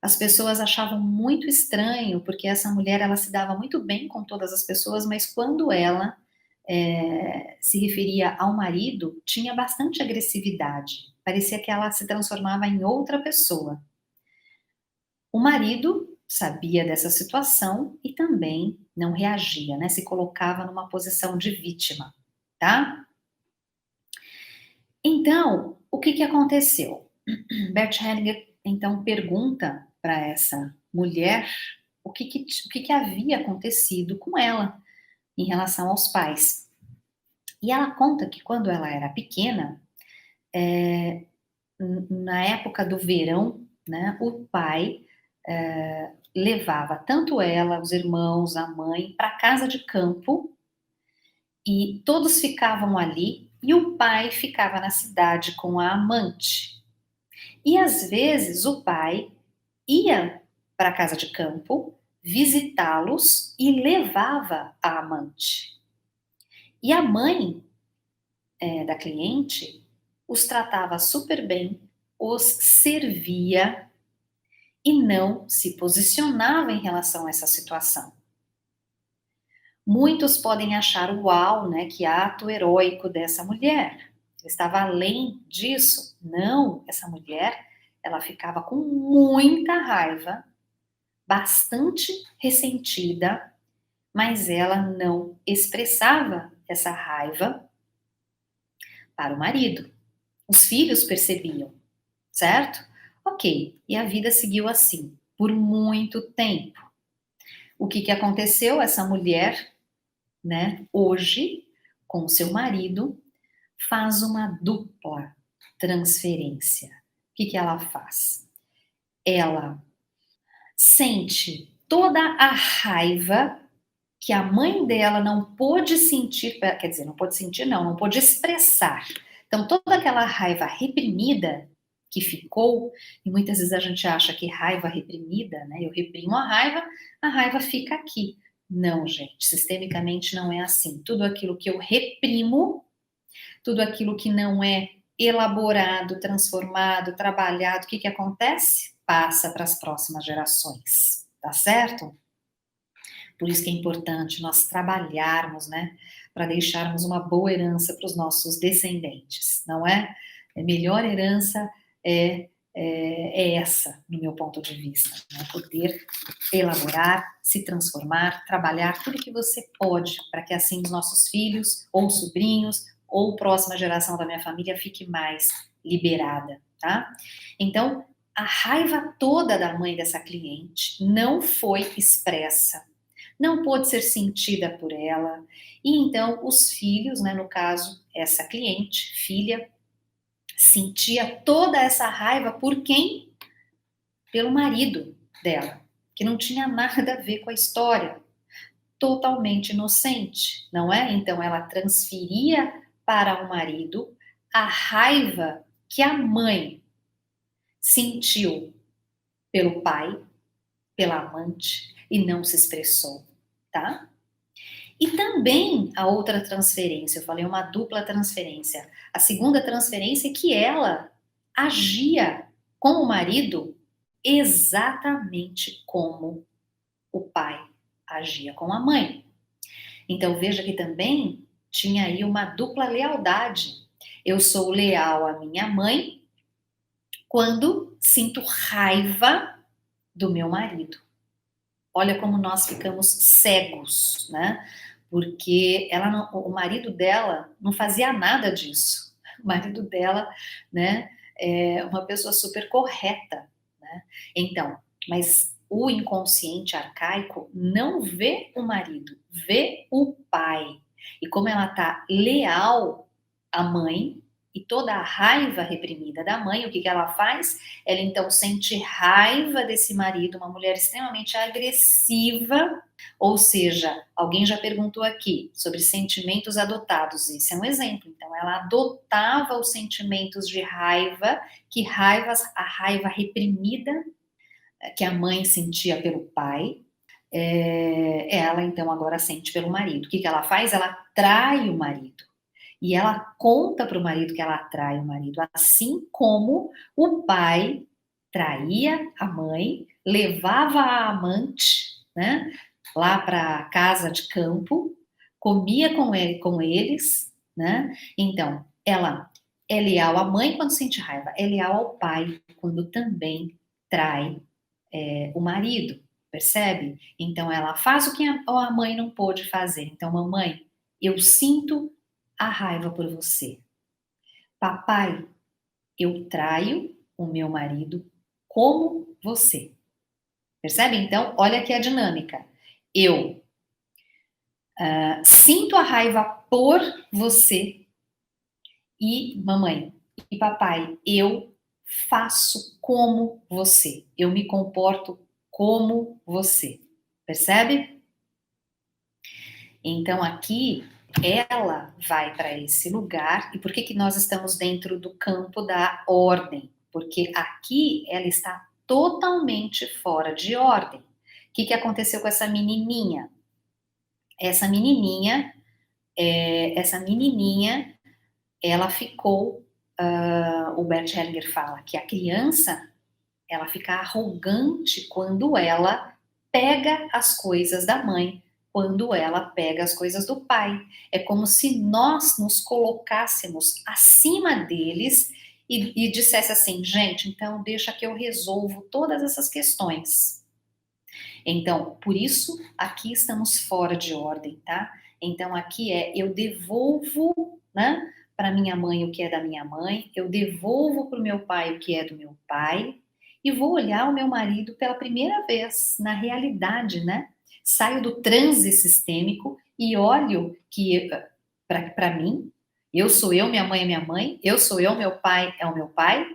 As pessoas achavam muito estranho, porque essa mulher ela se dava muito bem com todas as pessoas, mas quando ela se referia ao marido, tinha bastante agressividade. Parecia que ela se transformava em outra pessoa. O marido sabia dessa situação e também não reagia, né? Se colocava numa posição de vítima, tá? Então, o que que aconteceu? Bert Hellinger então pergunta para essa mulher o que havia acontecido com ela em relação aos pais. E ela conta que quando ela era pequena, na época do verão, né, o pai levava tanto ela, os irmãos, a mãe, para casa de campo e todos ficavam ali e o pai ficava na cidade com a amante. E às vezes o pai ia para a casa de campo visitá-los e levava a amante. E a mãe da cliente os tratava super bem, os servia e não se posicionava em relação a essa situação. Muitos podem achar uau, né, que ato heróico dessa mulher. Estava além disso. Não, essa mulher, ela ficava com muita raiva, bastante ressentida, mas ela não expressava essa raiva para o marido. Os filhos percebiam, certo? Ok, e a vida seguiu assim, por muito tempo. O que que aconteceu? Essa mulher, né, hoje, com o seu marido, faz uma dupla transferência. O que que ela faz? Ela sente toda a raiva que a mãe dela não pôde sentir, quer dizer, não pôde sentir não, não pôde expressar. Então toda aquela raiva reprimida que ficou, e muitas vezes a gente acha que raiva reprimida, né? Eu reprimo a raiva fica aqui. Não, gente, sistemicamente não é assim. Tudo aquilo que eu reprimo, tudo aquilo que não é elaborado, transformado, trabalhado, o que que acontece? Passa para as próximas gerações, tá certo? Por isso que é importante nós trabalharmos, né, para deixarmos uma boa herança para os nossos descendentes, não é? A melhor herança é essa, no meu ponto de vista, né? Poder elaborar, se transformar, trabalhar tudo que você pode para que assim os nossos filhos ou sobrinhos ou próxima geração da minha família fique mais liberada, tá? Então, a raiva toda da mãe dessa cliente não foi expressa, não pôde ser sentida por ela, e então os filhos, né, no caso, essa cliente, filha, sentia toda essa raiva por quem? Pelo marido dela, que não tinha nada a ver com a história, totalmente inocente, não é? Então ela transferia para o marido a raiva que a mãe sentiu pelo pai, pela amante e não se expressou, tá? E também a outra transferência, eu falei uma dupla transferência. A segunda transferência é que ela agia com o marido exatamente como o pai agia com a mãe. Então veja que também tinha aí uma dupla lealdade. Eu sou leal à minha mãe quando sinto raiva do meu marido. Olha como nós ficamos cegos, né? Porque o marido dela não fazia nada disso. O marido dela, né, é uma pessoa super correta, né? Então, mas o inconsciente arcaico não vê o marido, vê o pai. E como ela tá leal à mãe, e toda a raiva reprimida da mãe, o que que ela faz? Ela então sente raiva desse marido, uma mulher extremamente agressiva, ou seja, alguém já perguntou aqui sobre sentimentos adotados, esse é um exemplo. Então ela adotava os sentimentos de raiva, a raiva reprimida que a mãe sentia pelo pai, ela então agora sente pelo marido. O que que ela faz? Ela trai o marido. E ela conta para o marido que ela trai o marido, assim como o pai traía a mãe, levava a amante, né, lá para a casa de campo, comia com eles, né? Então, ela é leal à mãe quando sente raiva, é leal ao pai quando também trai o marido, percebe? Então ela faz o que a mãe não pôde fazer. Então, mamãe, eu sinto a raiva por você. Papai, eu traio o meu marido como você. Percebe? Então, olha aqui a dinâmica. Eu sinto a raiva por você e mamãe e papai, eu faço como você. Eu me comporto como você. Percebe? Então aqui ela vai para esse lugar. E por que que nós estamos dentro do campo da ordem? Porque aqui ela está totalmente fora de ordem. O que que aconteceu com essa menininha? Essa menininha, ela ficou. O Bert Hellinger fala que a criança ela fica arrogante quando ela pega as coisas da mãe, quando ela pega as coisas do pai. É como se nós nos colocássemos acima deles e dissesse assim, gente, então deixa que eu resolvo todas essas questões. Então, por isso, aqui estamos fora de ordem, tá? Então, aqui eu devolvo, né, para minha mãe o que é da minha mãe, eu devolvo para o meu pai o que é do meu pai, e vou olhar o meu marido pela primeira vez, na realidade, né? Saio do transe sistêmico e olho que, para mim, eu sou eu, minha mãe é minha mãe, eu sou eu, meu pai é o meu pai,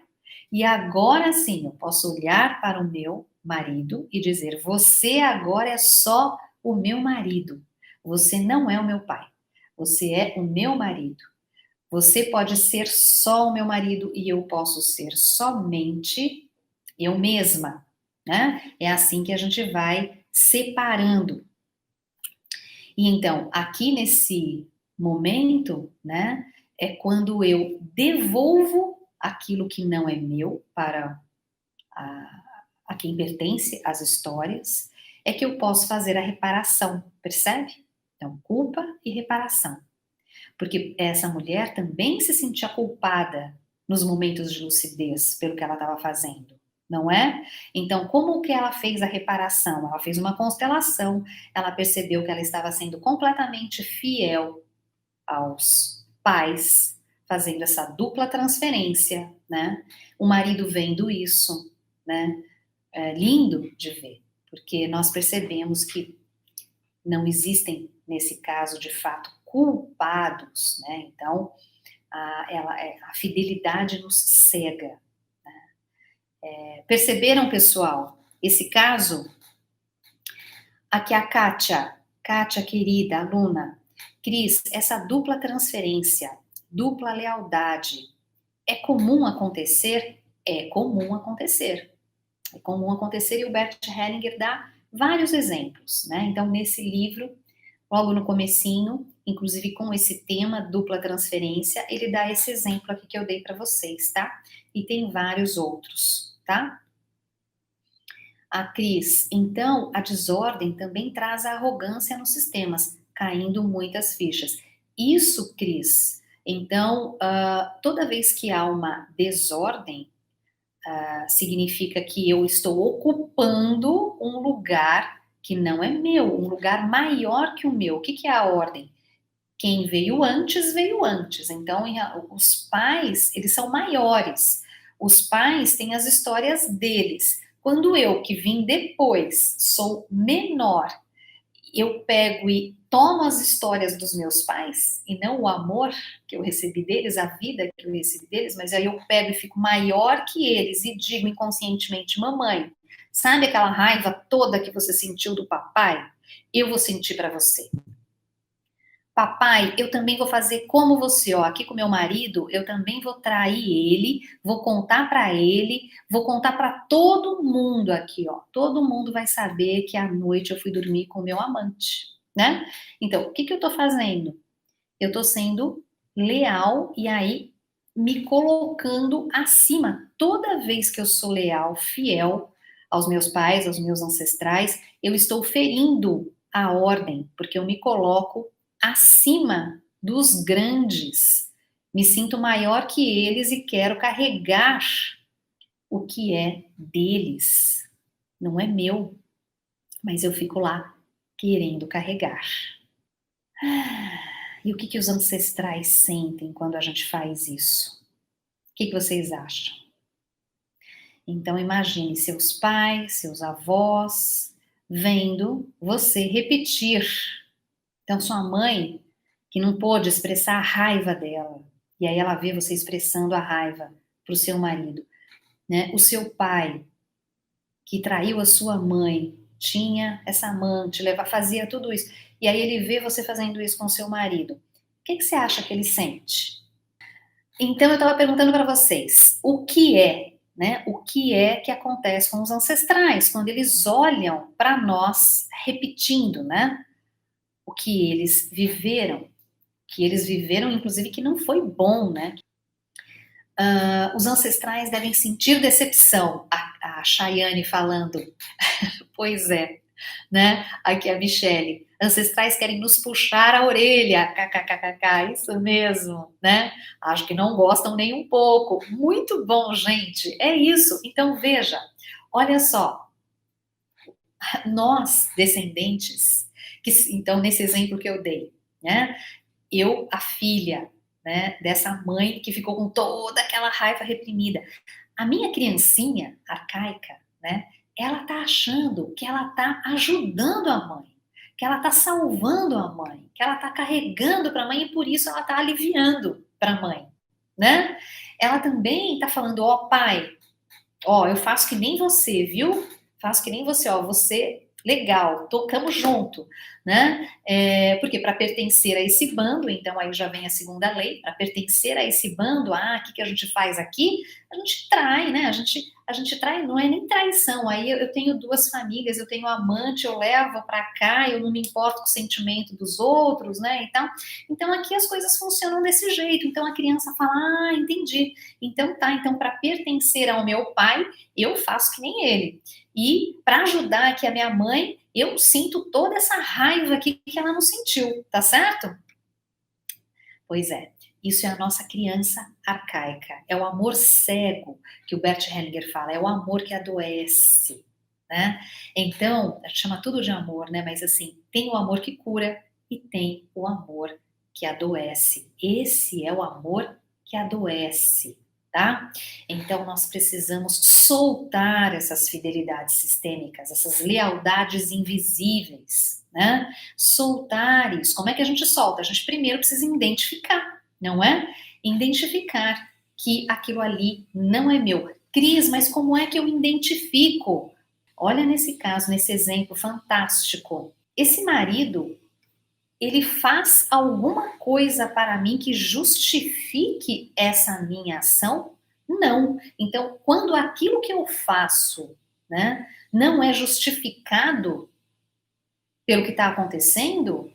e agora sim eu posso olhar para o meu marido e dizer: você agora é só o meu marido, você não é o meu pai, você é o meu marido. Você pode ser só o meu marido e eu posso ser somente eu mesma, né? É assim que a gente vai separando. E então, aqui nesse momento, né, é quando eu devolvo aquilo que não é meu para a, a quem pertence as histórias, é que eu posso fazer a reparação, percebe? Então, culpa e reparação. Porque essa mulher também se sentia culpada nos momentos de lucidez pelo que ela estava fazendo, não é? Então, como que ela fez a reparação? Ela fez uma constelação, ela percebeu que ela estava sendo completamente fiel aos pais, fazendo essa dupla transferência, né? O marido vendo isso, né? É lindo de ver, porque nós percebemos que não existem, nesse caso, de fato, culpados, né? Então, a fidelidade nos cega. Perceberam, pessoal? Esse caso, aqui a Kátia querida, aluna, Cris, essa dupla transferência, dupla lealdade, é comum acontecer? É comum acontecer. É comum acontecer e o Bert Hellinger dá vários exemplos, né? Então, nesse livro, logo no comecinho, inclusive com esse tema, dupla transferência, ele dá esse exemplo aqui que eu dei para vocês, tá? E tem vários outros, tá? A Cris, então, a desordem também traz a arrogância nos sistemas, caindo muitas fichas. Isso, Cris, então, toda vez que há uma desordem, significa que eu estou ocupando um lugar que não é meu, um lugar maior que o meu. O que que é a ordem? Quem veio antes, veio antes. Então, os pais, eles são maiores. Os pais têm as histórias deles. Quando eu, que vim depois, sou menor eu pego e tomo as histórias dos meus pais, e não o amor que eu recebi deles, a vida que eu recebi deles, mas aí eu pego e fico maior que eles e digo inconscientemente, mamãe, sabe aquela raiva toda que você sentiu do papai? Eu vou sentir para você. Papai, eu também vou fazer como você, ó, aqui com meu marido, eu também vou trair ele, vou contar para ele, vou contar para todo mundo aqui, ó. Todo mundo vai saber que à noite eu fui dormir com o meu amante, né? Então, o que que eu tô fazendo? Eu tô sendo leal e aí me colocando acima. Toda vez que eu sou leal, fiel aos meus pais, aos meus ancestrais, eu estou ferindo a ordem, porque eu me coloco acima dos grandes. Me sinto maior que eles e quero carregar o que é deles. Não é meu, mas eu fico lá querendo carregar. E o que que os ancestrais sentem quando a gente faz isso? O que que vocês acham? Então imagine seus pais, seus avós, vendo você repetir. Então sua mãe, que não pôde expressar a raiva dela, e aí ela vê você expressando a raiva para o seu marido, né? O seu pai, que traiu a sua mãe, tinha essa amante, fazia tudo isso, e aí ele vê você fazendo isso com o seu marido. O que que você acha que ele sente? Então eu estava perguntando para vocês, o que é, né? O que é que acontece com os ancestrais quando eles olham para nós repetindo, né? O que eles viveram, inclusive que não foi bom, né? Os ancestrais devem sentir decepção. A Chayane falando, pois é, né? Aqui a Michele. Ancestrais querem nos puxar a orelha. KKKK, isso mesmo, né? Acho que não gostam nem um pouco. Muito bom, gente. É isso. Então veja, olha só, nós descendentes, que então nesse exemplo que eu dei, né? Eu, a filha, né, dessa mãe que ficou com toda aquela raiva reprimida. A minha criancinha arcaica, né, ela tá achando que ela tá ajudando a mãe, que ela tá salvando a mãe, que ela tá carregando para a mãe e por isso ela tá aliviando para a mãe, né? Ela também tá falando, ó, pai, ó, eu faço que nem você, viu? Faço que nem você, ó, você legal, tocamos junto, né? Porque para pertencer a esse bando, então aí já vem a segunda lei, para pertencer a esse bando, o que a gente faz aqui? A gente trai, né? A gente trai, não é nem traição. Aí eu tenho duas famílias, eu tenho amante, eu levo para cá, eu não me importo com o sentimento dos outros, né? Então aqui as coisas funcionam desse jeito. Então a criança fala, entendi. Então tá, então para pertencer ao meu pai, eu faço que nem ele. E para ajudar aqui a minha mãe, eu sinto toda essa raiva aqui que ela não sentiu, tá certo? Pois é, isso é a nossa criança arcaica, é o amor cego que o Bert Hellinger fala, é o amor que adoece, né? Então, a gente chama tudo de amor, né? Mas assim, tem o amor que cura e tem o amor que adoece. Esse é o amor que adoece, tá? Então, nós precisamos soltar essas fidelidades sistêmicas, essas lealdades invisíveis, né? Soltar isso. Como é que a gente solta? A gente primeiro precisa identificar, não é? Identificar que aquilo ali não é meu. Cris, mas como é que eu identifico? Olha nesse caso, nesse exemplo fantástico. Esse marido, ele faz alguma coisa para mim que justifique essa minha ação? Não. Então, quando aquilo que eu faço, né, não é justificado pelo que está acontecendo,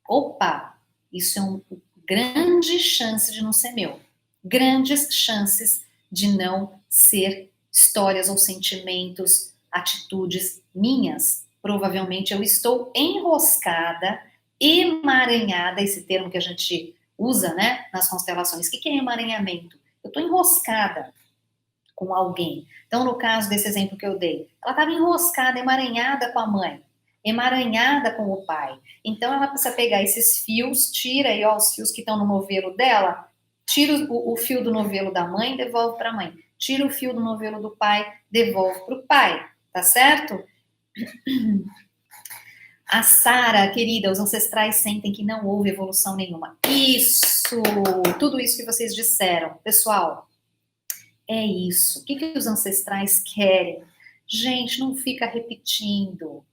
opa, isso é uma grande chance de não ser meu. Grandes chances de não ser histórias ou sentimentos, atitudes minhas. Provavelmente eu estou enroscada, emaranhada, esse termo que a gente usa, né, nas constelações. O que é emaranhamento? Eu estou enroscada com alguém. Então, no caso desse exemplo que eu dei, ela estava enroscada, emaranhada com a mãe, emaranhada com o pai. Então, ela precisa pegar esses fios, tira aí, ó, os fios que estão no novelo dela, tira o fio do novelo da mãe, devolve para a mãe. Tira o fio do novelo do pai, devolve para o pai. Tá certo? A Sara, querida, os ancestrais sentem que não houve evolução nenhuma. Isso! Tudo isso que vocês disseram. Pessoal, é isso. O que os ancestrais querem? Gente, não fica repetindo.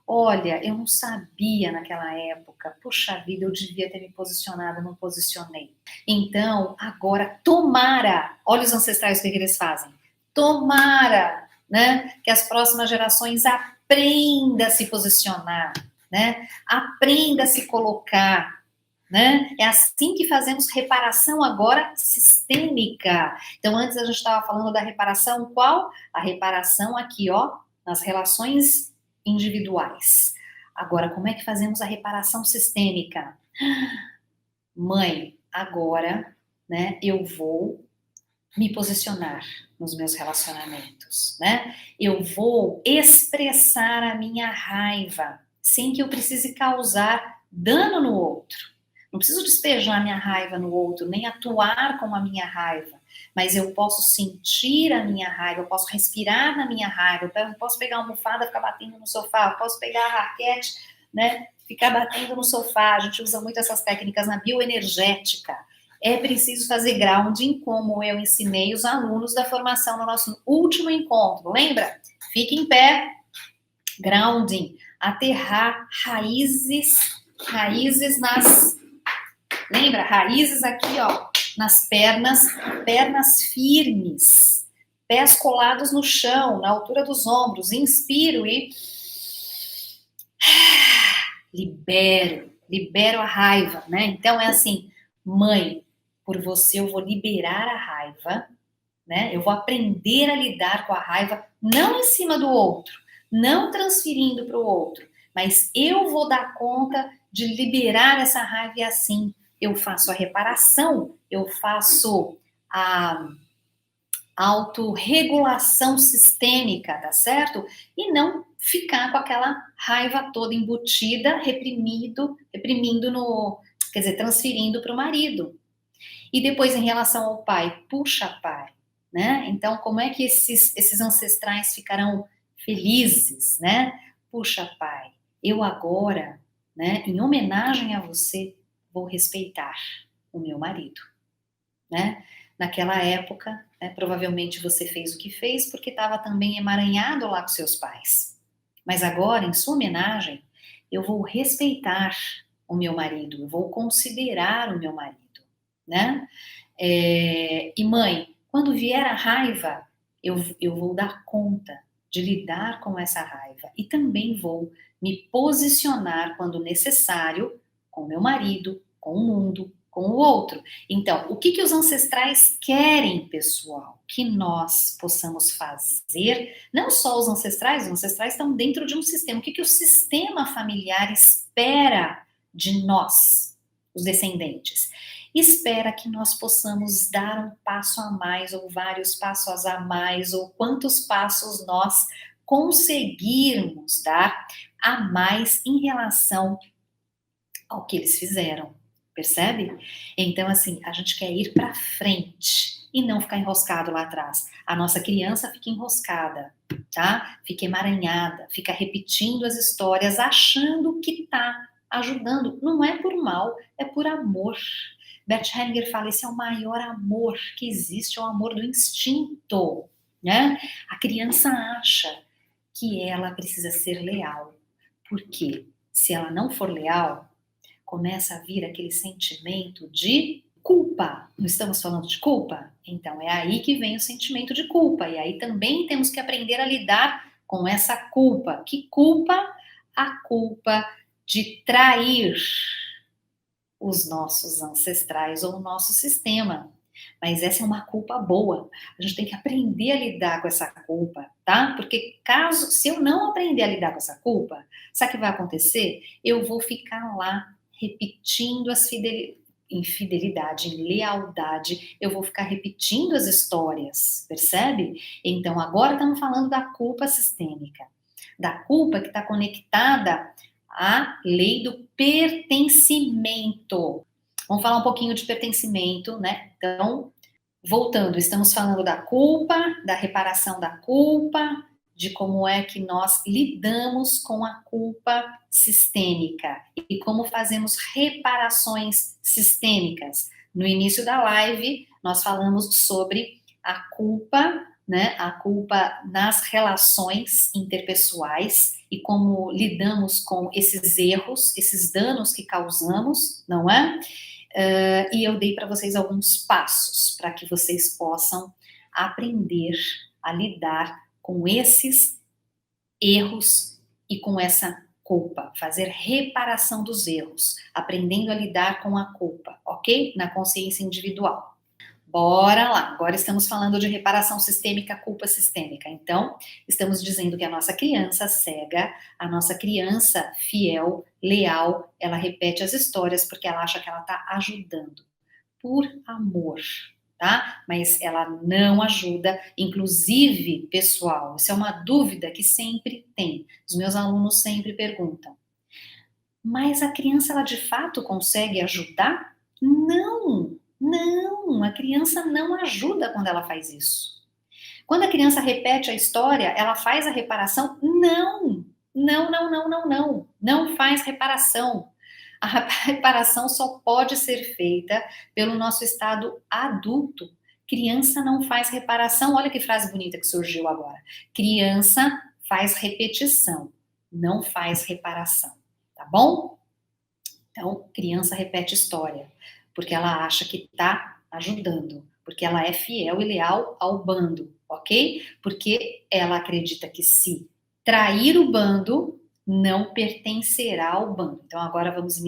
Olha, eu não sabia naquela época. Puxa vida, eu devia ter me posicionado, não posicionei. Então, agora, tomara. Olha os ancestrais, o que eles fazem. Tomara, né, que as próximas gerações aprendam a se posicionar, né? Aprenda a se colocar, né? É assim que fazemos reparação agora sistêmica. Então, antes a gente estava falando da reparação qual? A reparação aqui, ó, nas relações individuais. Agora, como é que fazemos a reparação sistêmica? Mãe, agora, né, eu vou me posicionar nos meus relacionamentos, né? Eu vou expressar a minha raiva sem que eu precise causar dano no outro. Não preciso despejar minha raiva no outro, nem atuar com a minha raiva, mas eu posso sentir a minha raiva, eu posso respirar na minha raiva, eu posso pegar uma almofada e ficar batendo no sofá, eu posso pegar a raquete, né, ficar batendo no sofá. A gente usa muito essas técnicas na bioenergética. É preciso fazer grounding, como eu ensinei os alunos da formação no nosso último encontro. Lembra? Fique em pé, grounding, aterrar raízes nas... Lembra? Raízes aqui, ó, nas pernas firmes, pés colados no chão, na altura dos ombros. Inspiro e libero a raiva, né? Então é assim, mãe, por você eu vou liberar a raiva, né? Eu vou aprender a lidar com a raiva, não em cima do outro, não transferindo para o outro, mas eu vou dar conta de liberar essa raiva e assim eu faço a reparação, eu faço a autorregulação sistêmica, tá certo? E não ficar com aquela raiva toda embutida, reprimindo no, quer dizer, transferindo para o marido. E depois em relação ao pai, puxa pai, né? Então como é que esses ancestrais ficarão felizes, né? Puxa pai, eu agora, né, em homenagem a você, vou respeitar o meu marido, né? Naquela época, né, provavelmente você fez o que fez porque estava também emaranhado lá com seus pais. Mas agora, em sua homenagem, eu vou respeitar o meu marido, eu vou considerar o meu marido, né? E mãe, quando vier a raiva, eu vou dar conta de lidar com essa raiva e também vou me posicionar quando necessário com meu marido, com o mundo, com o outro. Então, o que os ancestrais querem, pessoal? Que nós possamos fazer, não só os ancestrais estão dentro de um sistema. O que o sistema familiar espera de nós, os descendentes? Espera que nós possamos dar um passo a mais, ou vários passos a mais, ou quantos passos nós conseguirmos dar a mais em relação ao que eles fizeram. Percebe? Então, assim, a gente quer ir para frente e não ficar enroscado lá atrás. A nossa criança fica enroscada, tá? Fica emaranhada, fica repetindo as histórias, achando que tá ajudando. Não é por mal, é por amor. Bert Hellinger fala, esse é o maior amor que existe, é o amor do instinto, né? A criança acha que ela precisa ser leal. Por quê? Se ela não for leal, começa a vir aquele sentimento de culpa. Não estamos falando de culpa? Então é aí que vem o sentimento de culpa. E aí também temos que aprender a lidar com essa culpa. Que culpa? A culpa de trair os nossos ancestrais ou o nosso sistema. Mas essa é uma culpa boa. A gente tem que aprender a lidar com essa culpa, tá? Porque se eu não aprender a lidar com essa culpa, sabe o que vai acontecer? Eu vou ficar lá repetindo as infidelidade, em lealdade, eu vou ficar repetindo as histórias, percebe? Então agora estamos falando da culpa sistêmica, da culpa que está conectada à lei do pertencimento. Vamos falar um pouquinho de pertencimento, né? Então, voltando, estamos falando da culpa, da reparação da culpa, de como é que nós lidamos com a culpa sistêmica e como fazemos reparações sistêmicas. No início da live, nós falamos sobre a culpa, né? A culpa nas relações interpessoais e como lidamos com esses erros, esses danos que causamos, não é? E eu dei para vocês alguns passos para que vocês possam aprender a lidar com esses erros e com essa culpa, fazer reparação dos erros, aprendendo a lidar com a culpa, ok? Na consciência individual. Bora lá, agora estamos falando de reparação sistêmica, culpa sistêmica. Então, estamos dizendo que a nossa criança cega, a nossa criança fiel, leal, ela repete as histórias porque ela acha que ela está ajudando, por amor, tá? Mas ela não ajuda, inclusive, pessoal, isso é uma dúvida que sempre tem. Os meus alunos sempre perguntam: mas a criança, ela de fato consegue ajudar? Não, não, a criança não ajuda quando ela faz isso. Quando a criança repete a história, ela faz a reparação? Não, não, não, não, não, não, não faz reparação. A reparação só pode ser feita pelo nosso estado adulto. Criança não faz reparação. Olha que frase bonita que surgiu agora. Criança faz repetição, não faz reparação, tá bom? Então, criança repete história, porque ela acha que está ajudando, porque ela é fiel e leal ao bando, ok? Porque ela acredita que se trair o bando, não pertencerá ao bando. Então, agora vamos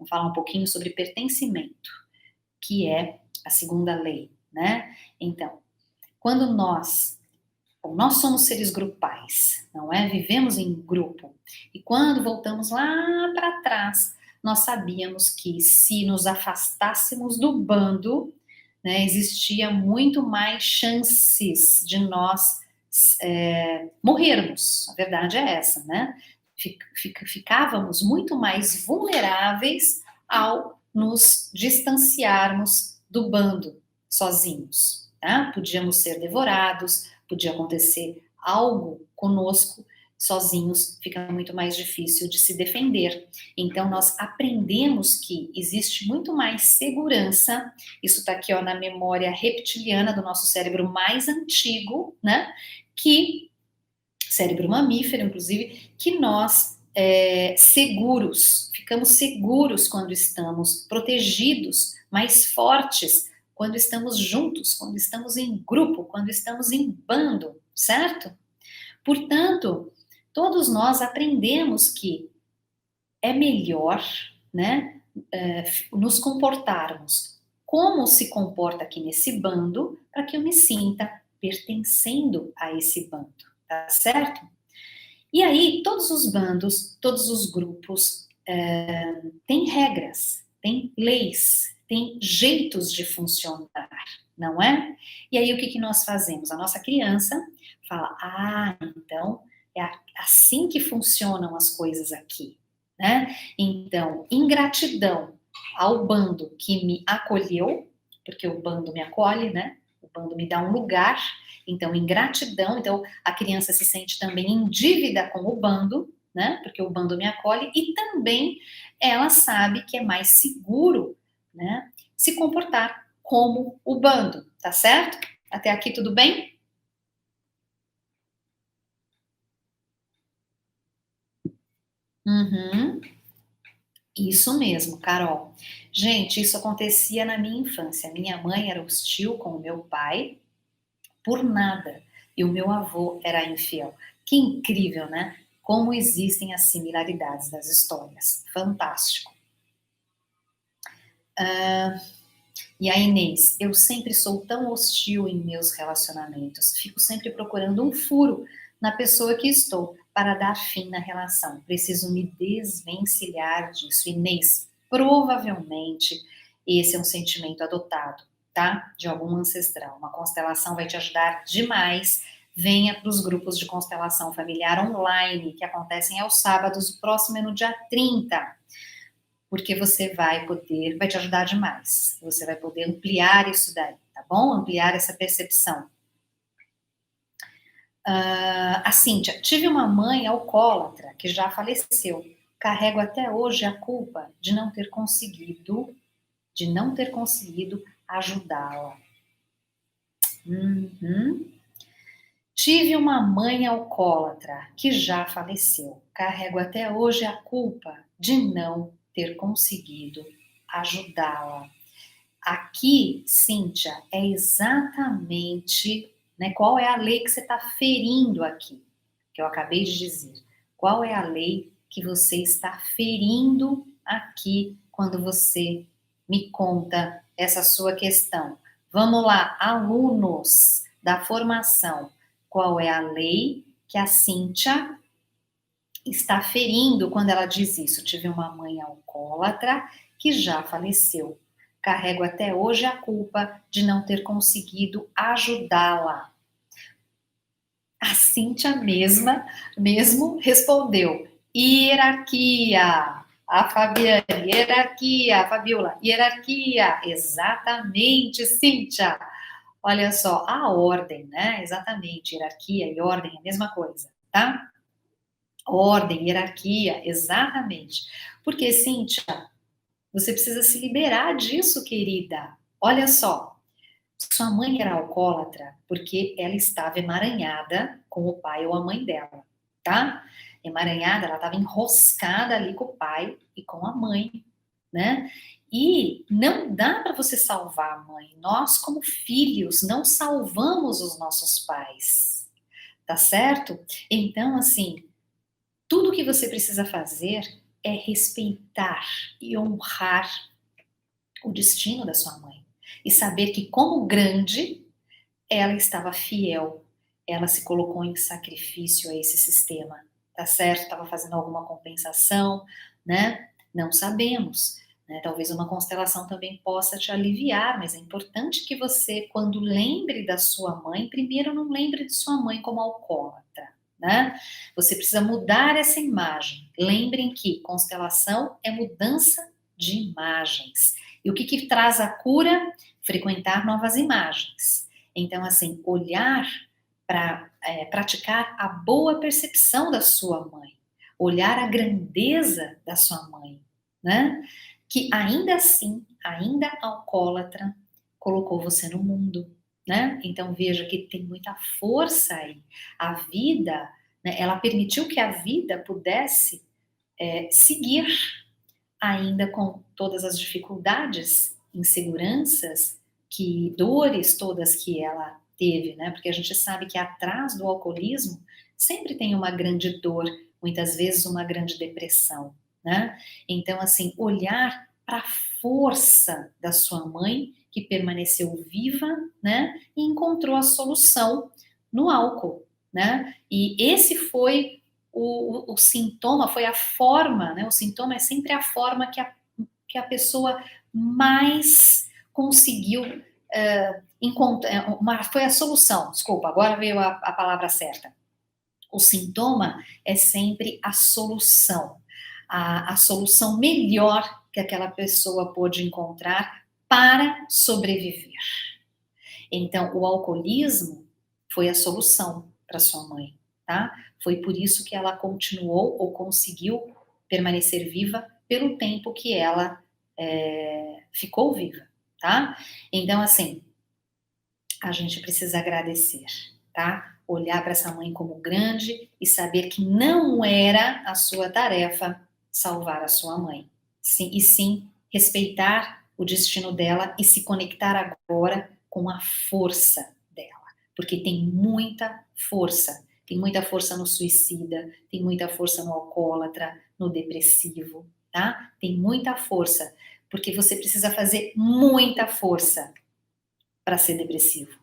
falar um pouquinho sobre pertencimento, que é a segunda lei, né? Então, quando nós somos seres grupais, não é? Vivemos em grupo. E quando voltamos lá para trás, nós sabíamos que se nos afastássemos do bando, né, existia muito mais chances de nós morrermos. A verdade é essa, né? Ficávamos muito mais vulneráveis ao nos distanciarmos do bando sozinhos. Tá? Podíamos ser devorados, podia acontecer algo conosco, sozinhos fica muito mais difícil de se defender. Então, nós aprendemos que existe muito mais segurança, isso está aqui ó, na memória reptiliana do nosso cérebro mais antigo, né? Que, cérebro mamífero, inclusive, que nós ficamos seguros quando estamos protegidos, mais fortes, quando estamos juntos, quando estamos em grupo, quando estamos em bando, certo? Portanto, todos nós aprendemos que é melhor, né, nos comportarmos como se comporta aqui nesse bando, para que eu me sinta pertencendo a esse bando, tá certo? E aí, todos os bandos, todos os grupos têm regras, têm leis, têm jeitos de funcionar, não é? E aí, o que nós fazemos? A nossa criança fala, então é assim que funcionam as coisas aqui, né? Então, ingratidão ao bando que me acolheu, porque o bando me acolhe, né? O bando me dá um lugar, então, ingratidão, então a criança se sente também em dívida com o bando, né? Porque o bando me acolhe, e também ela sabe que é mais seguro, né? Se comportar como o bando, tá certo? Até aqui tudo bem? Uhum. Isso mesmo, Carol. Gente, isso acontecia na minha infância. Minha mãe era hostil com o meu pai por nada e o meu avô era infiel. Que incrível, né? Como existem as similaridades das histórias. Fantástico. E a Inês, eu sempre sou tão hostil em meus relacionamentos. Fico sempre procurando um furo na pessoa que estou para dar fim na relação. Preciso me desvencilhar disso. Inês, provavelmente esse é um sentimento adotado, tá? De algum ancestral. Uma constelação vai te ajudar demais. Venha para os grupos de constelação familiar online, que acontecem aos sábados. O próximo é no dia 30. Porque você vai te ajudar demais. Você vai poder ampliar isso daí, tá bom? Ampliar essa percepção. A Cíntia, tive uma mãe alcoólatra que já faleceu. Carrego até hoje a culpa de não ter conseguido ajudá-la. Uhum. Tive uma mãe alcoólatra que já faleceu. Carrego até hoje a culpa de não ter conseguido ajudá-la. Aqui, Cíntia, é exatamente, né, qual é a lei que você está ferindo aqui, que eu acabei de dizer. Qual é a lei que você está ferindo aqui quando você me conta essa sua questão? Vamos lá, alunos da formação, qual é a lei que a Cíntia está ferindo quando ela diz isso? Tive uma mãe alcoólatra que já faleceu. Carrego até hoje a culpa de não ter conseguido ajudá-la. A Cíntia mesmo respondeu: hierarquia. A Fabiane, hierarquia. A Fabiola, hierarquia. Exatamente, Cíntia. Olha só, a ordem, né? Exatamente, hierarquia e ordem é a mesma coisa, tá? Ordem, hierarquia, exatamente. Porque, Cíntia, você precisa se liberar disso, querida. Olha só, sua mãe era alcoólatra porque ela estava emaranhada com o pai ou a mãe dela, tá? Emaranhada, ela estava enroscada ali com o pai e com a mãe, né? E não dá para você salvar a mãe. Nós, como filhos, não salvamos os nossos pais, tá certo? Então, assim, tudo que você precisa fazer é respeitar e honrar o destino da sua mãe. E saber que, como grande, ela estava fiel. Ela se colocou em sacrifício a esse sistema. Tá certo? Estava fazendo alguma compensação, né? Não sabemos. Né? Talvez uma constelação também possa te aliviar, mas é importante que você, quando lembre da sua mãe, primeiro não lembre de sua mãe como alcoólatra. Né? Você precisa mudar essa imagem. Lembrem que constelação é mudança de imagens. E o que traz a cura? Frequentar novas imagens. Então, assim, olhar para praticar a boa percepção da sua mãe, olhar a grandeza da sua mãe, né? Que ainda assim, ainda alcoólatra, colocou você no mundo, né? Então veja que tem muita força aí. A vida, né, ela permitiu que a vida pudesse seguir, ainda com todas as dificuldades, inseguranças, que dores todas que ela teve, né? Porque a gente sabe que atrás do alcoolismo sempre tem uma grande dor, muitas vezes uma grande depressão, né? Então, assim, olhar para a força da sua mãe, que permaneceu viva, né? E encontrou a solução no álcool, né? E esse foi o sintoma, foi a forma, né? O sintoma é sempre a forma que a pessoa mais conseguiu encontrar, foi a solução, desculpa, agora veio a palavra certa. O sintoma é sempre a solução, a solução melhor que aquela pessoa pôde encontrar para sobreviver. Então, o alcoolismo foi a solução para sua mãe, tá? Foi por isso que ela continuou ou conseguiu permanecer viva pelo tempo que ela ficou viva, tá? Então, assim, a gente precisa agradecer, tá? Olhar para essa mãe como grande e saber que não era a sua tarefa salvar a sua mãe, sim, e sim respeitar o destino dela e se conectar agora com a força dela, porque tem muita força no suicida, tem muita força no alcoólatra, no depressivo, tá? Tem muita força, porque você precisa fazer muita força para ser depressivo.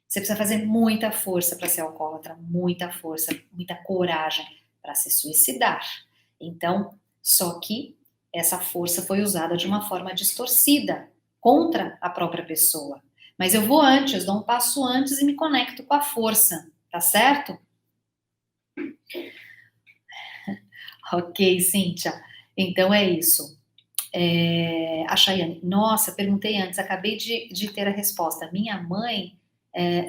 Você precisa fazer muita força para ser alcoólatra, muita força, muita coragem para se suicidar. Então, só que essa força foi usada de uma forma distorcida contra a própria pessoa. Mas eu vou antes, dou um passo antes e me conecto com a força, tá certo? Ok, Cíntia. Então é isso. A Chayane, nossa, perguntei antes, acabei de ter a resposta. Minha mãe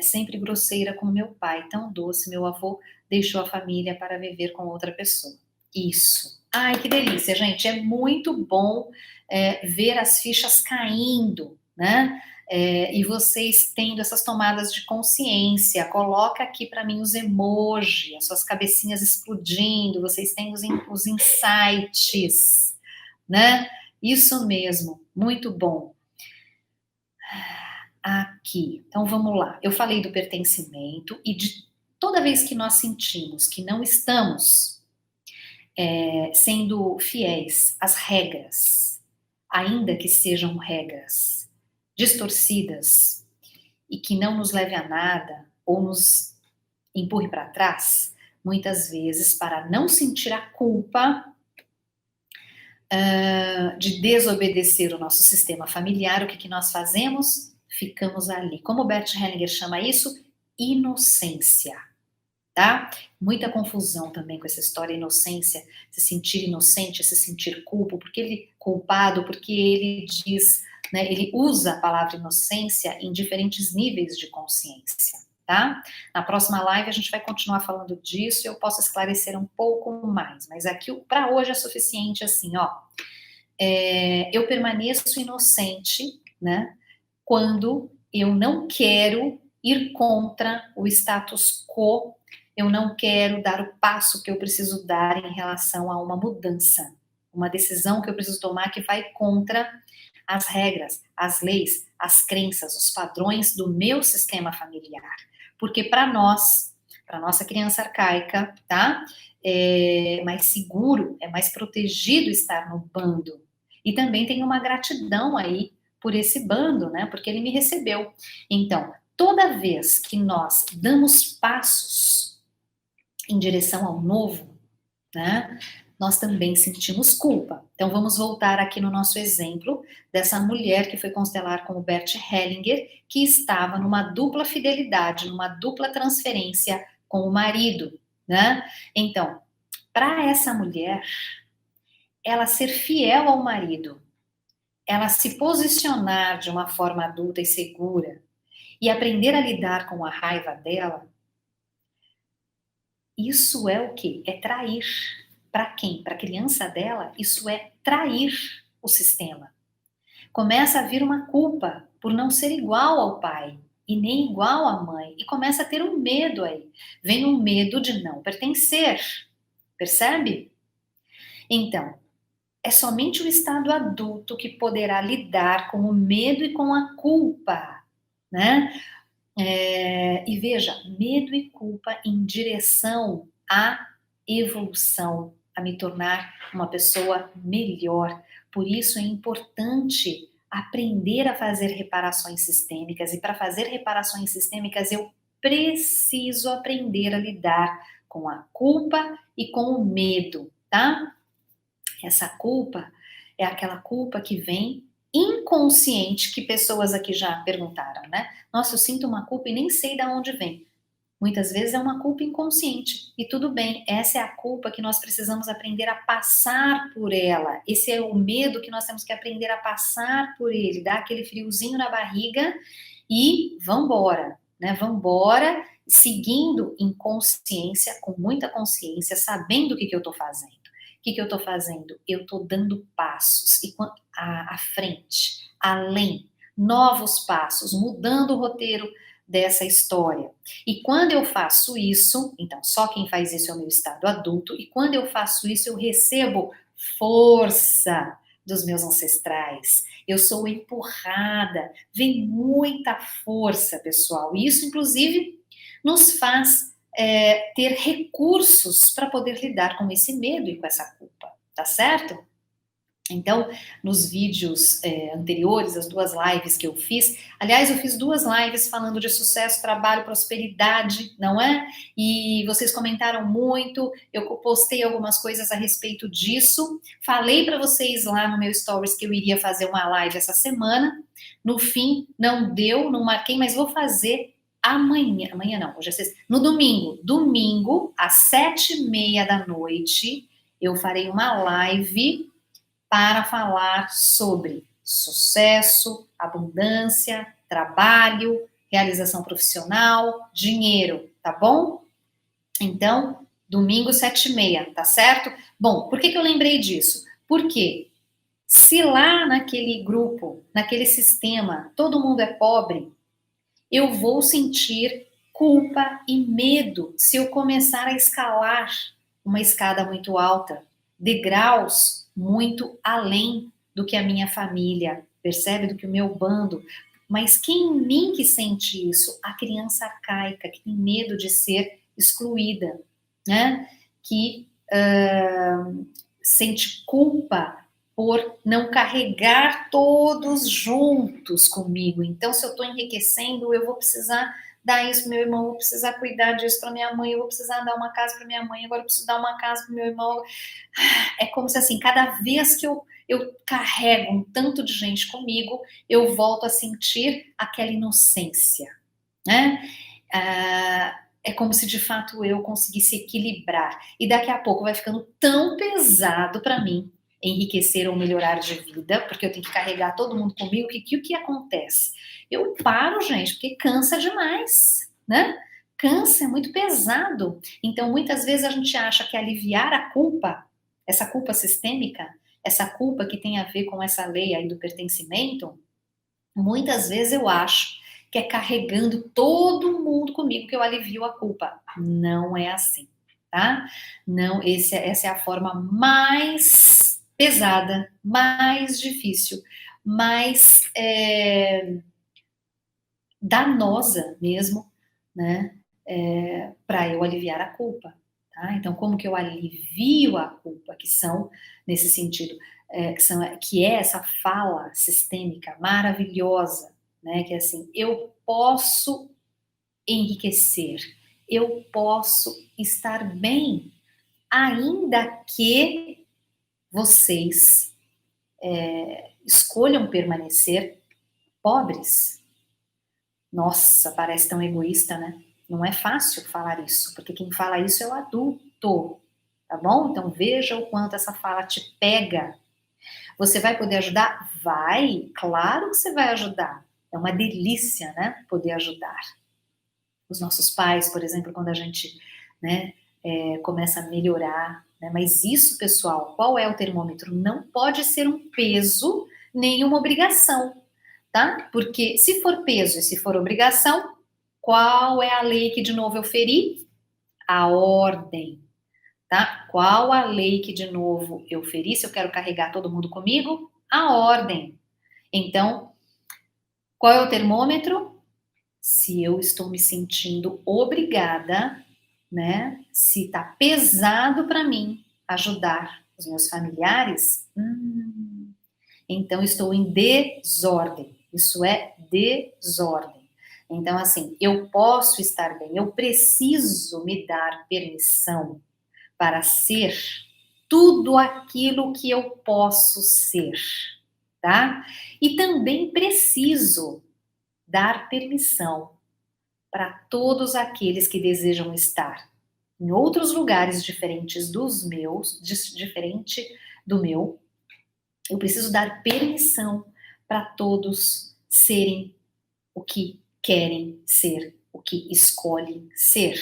sempre grosseira com meu pai, tão doce, meu avô deixou a família para viver com outra pessoa. Isso. Ai, que delícia, gente, é muito bom ver as fichas caindo, né? E vocês tendo essas tomadas de consciência. Coloca aqui para mim os emojis, as suas cabecinhas explodindo, vocês têm os insights, né? Isso mesmo, muito bom. Aqui, então vamos lá. Eu falei do pertencimento e de toda vez que nós sentimos que não estamos sendo fiéis às regras, ainda que sejam regras distorcidas e que não nos leve a nada ou nos empurre para trás, muitas vezes, para não sentir a culpa de desobedecer o nosso sistema familiar, o que nós fazemos? Ficamos ali. Como o Bert Hellinger chama isso? Inocência. Tá? Muita confusão também com essa história inocência, se sentir inocente, se sentir culpado, porque ele diz, né, ele usa a palavra inocência em diferentes níveis de consciência, tá? Na próxima live a gente vai continuar falando disso e eu posso esclarecer um pouco mais, mas aqui para hoje é suficiente assim, ó. Eu permaneço inocente, né, quando eu não quero ir contra o status quo, eu não quero dar o passo que eu preciso dar em relação a uma mudança, uma decisão que eu preciso tomar que vai contra as regras, as leis, as crenças, os padrões do meu sistema familiar. Porque para nós, para nossa criança arcaica, tá? É mais seguro, é mais protegido estar no bando. E também tem uma gratidão aí por esse bando, né? Porque ele me recebeu. Então, toda vez que nós damos passos em direção ao novo, né? Nós também sentimos culpa. Então vamos voltar aqui no nosso exemplo dessa mulher que foi constelar com o Bert Hellinger, que estava numa dupla fidelidade, numa dupla transferência com o marido, né? Então, para essa mulher, ela ser fiel ao marido, ela se posicionar de uma forma adulta e segura e aprender a lidar com a raiva dela, isso é o quê? É trair. Para quem? Para a criança dela, isso é trair o sistema. Começa a vir uma culpa por não ser igual ao pai e nem igual à mãe e começa a ter um medo aí. Vem um medo de não pertencer. Percebe? Então, é somente o estado adulto que poderá lidar com o medo e com a culpa, né? E veja, medo e culpa em direção à evolução, a me tornar uma pessoa melhor. Por isso é importante aprender a fazer reparações sistêmicas, e para fazer reparações sistêmicas eu preciso aprender a lidar com a culpa e com o medo, tá? Essa culpa é aquela culpa que vem inconsciente, que pessoas aqui já perguntaram, né? Nossa, eu sinto uma culpa e nem sei de onde vem. Muitas vezes é uma culpa inconsciente. E tudo bem, essa é a culpa que nós precisamos aprender a passar por ela. Esse é o medo que nós temos que aprender a passar por ele, dar aquele friozinho na barriga e vambora, né? Vambora, seguindo em consciência, com muita consciência, sabendo o que eu estou fazendo. O que eu estou fazendo? Eu estou dando passos e à frente, além, novos passos, mudando o roteiro dessa história. E quando eu faço isso, então só quem faz isso é o meu estado adulto, e quando eu faço isso eu recebo força dos meus ancestrais. Eu sou empurrada, vem muita força, pessoal. E isso, inclusive, nos faz ter recursos para poder lidar com esse medo e com essa culpa, tá certo? Então, nos vídeos anteriores, as 2 lives que eu fiz, aliás, eu fiz 2 lives falando de sucesso, trabalho, prosperidade, não é? E vocês comentaram muito, eu postei algumas coisas a respeito disso, falei para vocês lá no meu stories que eu iria fazer uma live essa semana, no fim, não deu, não marquei, mas vou fazer amanhã não, hoje é sexta, no domingo, às 7h30 da noite, eu farei uma live para falar sobre sucesso, abundância, trabalho, realização profissional, dinheiro, tá bom? Então, domingo 7h30, tá certo? Bom, por que eu lembrei disso? Porque se lá naquele grupo, naquele sistema, todo mundo é pobre, eu vou sentir culpa e medo se eu começar a escalar uma escada muito alta, degraus muito além do que a minha família percebe, do que o meu bando. Mas quem em mim que sente isso? A criança arcaica, que tem medo de ser excluída, né? Que sente culpa por não carregar todos juntos comigo. Então, se eu estou enriquecendo, eu vou precisar dar isso para meu irmão, eu vou precisar cuidar disso para minha mãe, eu vou precisar dar uma casa para minha mãe, agora eu preciso dar uma casa para meu irmão. É como se assim, cada vez que eu carrego um tanto de gente comigo, eu volto a sentir aquela inocência, né? É como se de fato eu conseguisse equilibrar. E daqui a pouco vai ficando tão pesado para mim enriquecer ou melhorar de vida, porque eu tenho que carregar todo mundo comigo, que o que acontece? Eu paro, gente, porque cansa demais, né? Cansa, é muito pesado. Então, muitas vezes a gente acha que aliviar a culpa, essa culpa sistêmica, essa culpa que tem a ver com essa lei aí do pertencimento, muitas vezes eu acho que é carregando todo mundo comigo que eu alivio a culpa. Não é assim, tá? Não, essa é a forma mais pesada, mais difícil, mais danosa mesmo, né? Para eu aliviar a culpa. Tá? Então, como que eu alivio a culpa, que são, nesse sentido, que é essa fala sistêmica maravilhosa, né? Que é assim, eu posso enriquecer, eu posso estar bem, ainda que vocês escolham permanecer pobres. Nossa, parece tão egoísta, né? Não é fácil falar isso, porque quem fala isso é o adulto, tá bom? Então veja o quanto essa fala te pega. Você vai poder ajudar? Vai, claro que você vai ajudar. É uma delícia, né? Poder ajudar. Os nossos pais, por exemplo, quando a gente, né, começa a melhorar, né? Mas isso, pessoal, qual é o termômetro? Não pode ser um peso, nem uma obrigação. Tá? Porque se for peso e se for obrigação, qual é a lei que de novo eu feri? A ordem, tá? Qual a lei que de novo eu feri? Se eu quero carregar todo mundo comigo? A ordem. Então, qual é o termômetro? Se eu estou me sentindo obrigada, né? Se tá pesado para mim ajudar os meus familiares, então estou em desordem. Isso é desordem. Então, assim, eu posso estar bem, eu preciso me dar permissão para ser tudo aquilo que eu posso ser, tá? E também preciso dar permissão para todos aqueles que desejam estar em outros lugares diferentes dos meus, diferente do meu. Eu preciso dar permissão para todos serem o que querem ser, o que escolhem ser,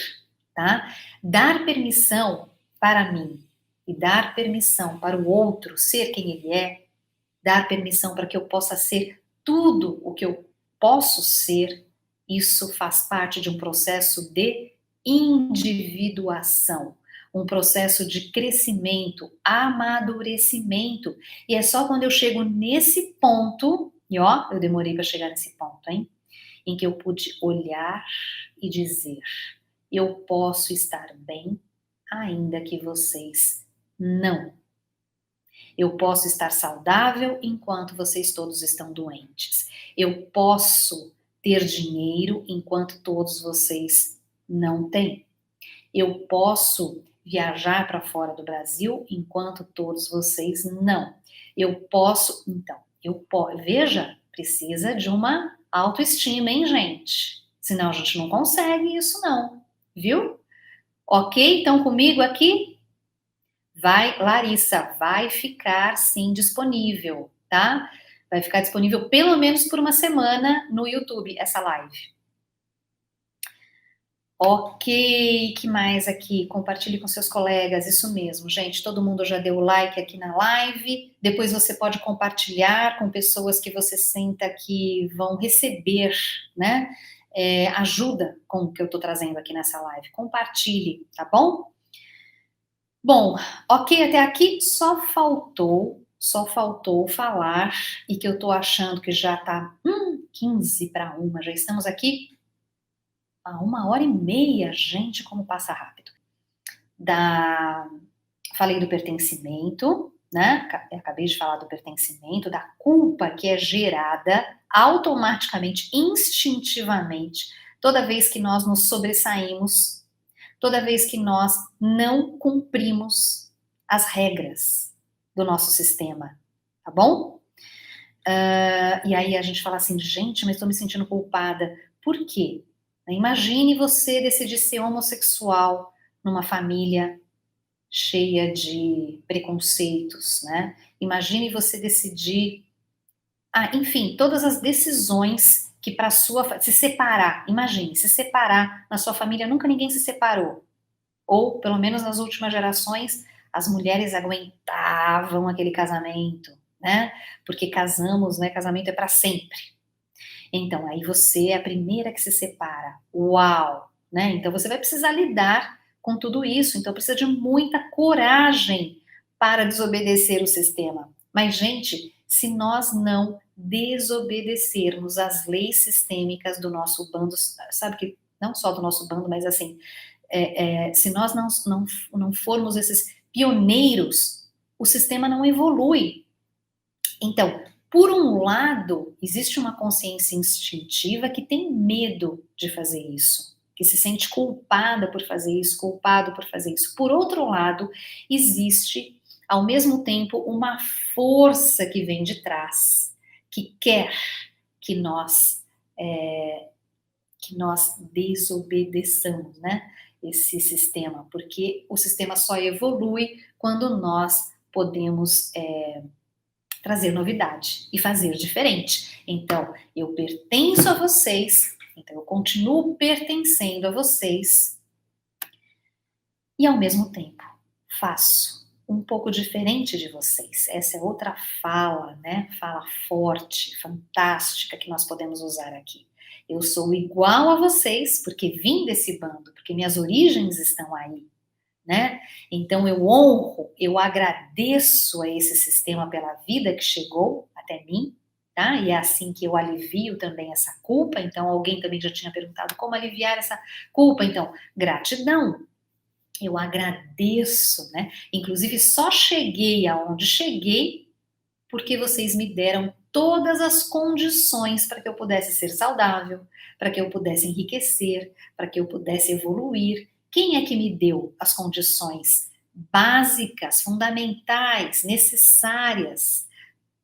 tá? Dar permissão para mim e dar permissão para o outro ser quem ele é, dar permissão para que eu possa ser tudo o que eu posso ser, isso faz parte de um processo de individuação, um processo de crescimento, amadurecimento. E é só quando eu chego nesse ponto, e ó, eu demorei para chegar nesse ponto, hein? Em que eu pude olhar e dizer: eu posso estar bem, ainda que vocês não. Eu posso estar saudável enquanto vocês todos estão doentes. Eu posso ter dinheiro enquanto todos vocês não têm. Eu posso viajar para fora do Brasil enquanto todos vocês não. Eu posso, então, veja, precisa de uma autoestima, hein, gente? Senão a gente não consegue isso não, viu? Ok? Então comigo aqui? Vai, Larissa, vai ficar sim disponível, tá? Vai ficar disponível pelo menos por uma semana no YouTube, essa live. Ok, que mais aqui? Compartilhe com seus colegas, isso mesmo, gente. Todo mundo já deu like aqui na live. Depois você pode compartilhar com pessoas que você sinta que vão receber, né? Ajuda com o que eu estou trazendo aqui nessa live. Compartilhe, tá bom? Bom, ok até aqui, só faltou falar, e que eu estou achando que já tá 15 para 1, já estamos aqui há 1h30, gente, como passa rápido. Falei do pertencimento, né? Acabei de falar do pertencimento, da culpa que é gerada automaticamente, instintivamente, toda vez que nós nos sobressaímos, toda vez que nós não cumprimos as regras do nosso sistema, tá bom? E aí a gente fala assim, gente, mas estou me sentindo culpada. Por quê? Imagine você decidir ser homossexual numa família cheia de preconceitos, né? Imagine você decidir, enfim, todas as decisões que para se separar, imagine, se separar na sua família, nunca ninguém se separou, ou pelo menos nas últimas gerações, as mulheres aguentavam aquele casamento, né? Porque casamos, né? Casamento é para sempre. Então, aí você é a primeira que se separa. Uau! Né? Então, você vai precisar lidar com tudo isso. Então, precisa de muita coragem para desobedecer o sistema. Mas, gente, se nós não desobedecermos as leis sistêmicas do nosso bando, sabe que não só do nosso bando, mas assim, se nós não formos esses pioneiros, o sistema não evolui. Então, por um lado, existe uma consciência instintiva que tem medo de fazer isso, que se sente culpada por fazer isso, culpado por fazer isso. Por outro lado, existe, ao mesmo tempo, uma força que vem de trás, que quer que nós desobedeçamos, né, esse sistema, porque o sistema só evolui quando nós podemos trazer novidade e fazer diferente. Então, eu pertenço a vocês, então eu continuo pertencendo a vocês e ao mesmo tempo faço um pouco diferente de vocês. Essa é outra fala, né? Fala forte, fantástica que nós podemos usar aqui. Eu sou igual a vocês porque vim desse bando, porque minhas origens estão aí, né? Então eu honro, eu agradeço a esse sistema pela vida que chegou até mim, tá? E é assim que eu alivio também essa culpa. Então alguém também já tinha perguntado como aliviar essa culpa. Então, gratidão. Eu agradeço, né? Inclusive só cheguei aonde cheguei porque vocês me deram todas as condições para que eu pudesse ser saudável, para que eu pudesse enriquecer, para que eu pudesse evoluir. Quem é que me deu as condições básicas, fundamentais, necessárias?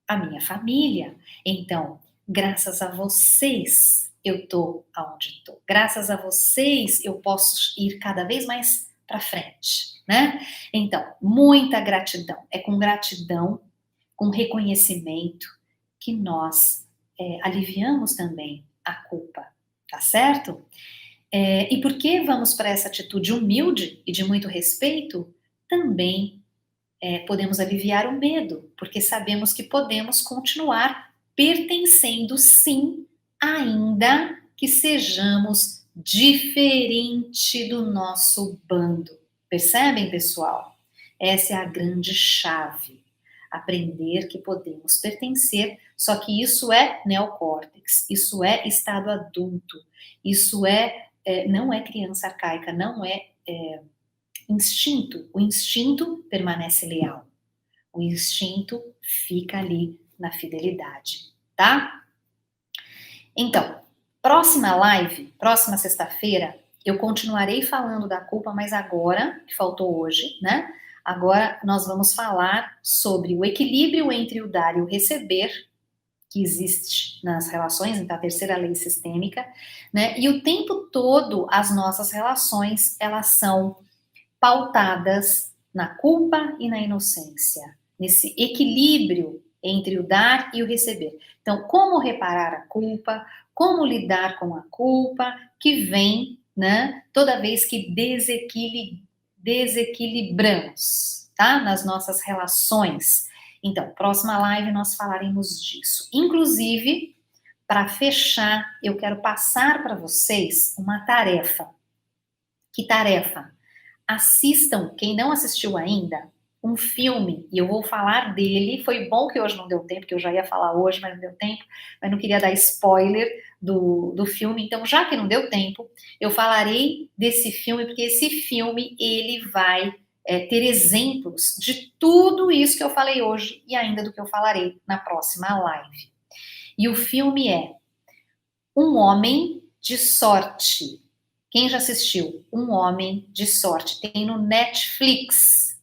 A minha família. Então, graças a vocês, eu tô aonde tô. Graças a vocês, eu posso ir cada vez mais para frente, né? Então, muita gratidão. É com gratidão, com reconhecimento, que nós aliviamos também a culpa, tá certo? E por que vamos para essa atitude humilde e de muito respeito? Também podemos aliviar o medo, porque sabemos que podemos continuar pertencendo, sim, ainda que sejamos diferente do nosso bando. Percebem, pessoal? Essa é a grande chave. Aprender que podemos pertencer, só que isso é neocórtex, isso é estado adulto, isso não é criança arcaica, não é instinto. O instinto permanece leal. O instinto fica ali na fidelidade, tá? Então, próxima live, próxima sexta-feira, eu continuarei falando da culpa, mas agora, que faltou hoje, né? Agora nós vamos falar sobre o equilíbrio entre o dar e o receber, que existe nas relações, então a terceira lei sistêmica, né? E o tempo todo as nossas relações, elas são pautadas na culpa e na inocência, nesse equilíbrio entre o dar e o receber. Então, como reparar a culpa, como lidar com a culpa que vem né? Toda vez que desequilibramos, tá? Nas nossas relações. Então, próxima live nós falaremos disso. Inclusive, para fechar, eu quero passar para vocês uma tarefa. Que tarefa? Assistam, quem não assistiu ainda, um filme, e eu vou falar dele. Foi bom que hoje não deu tempo, que eu já ia falar hoje, mas não deu tempo, mas não queria dar spoiler do filme. Então, já que não deu tempo, eu falarei desse filme, porque esse filme, ele vai ter exemplos de tudo isso que eu falei hoje e ainda do que eu falarei na próxima live. E o filme é Um Homem de Sorte. Quem já assistiu Um Homem de Sorte? Tem no Netflix.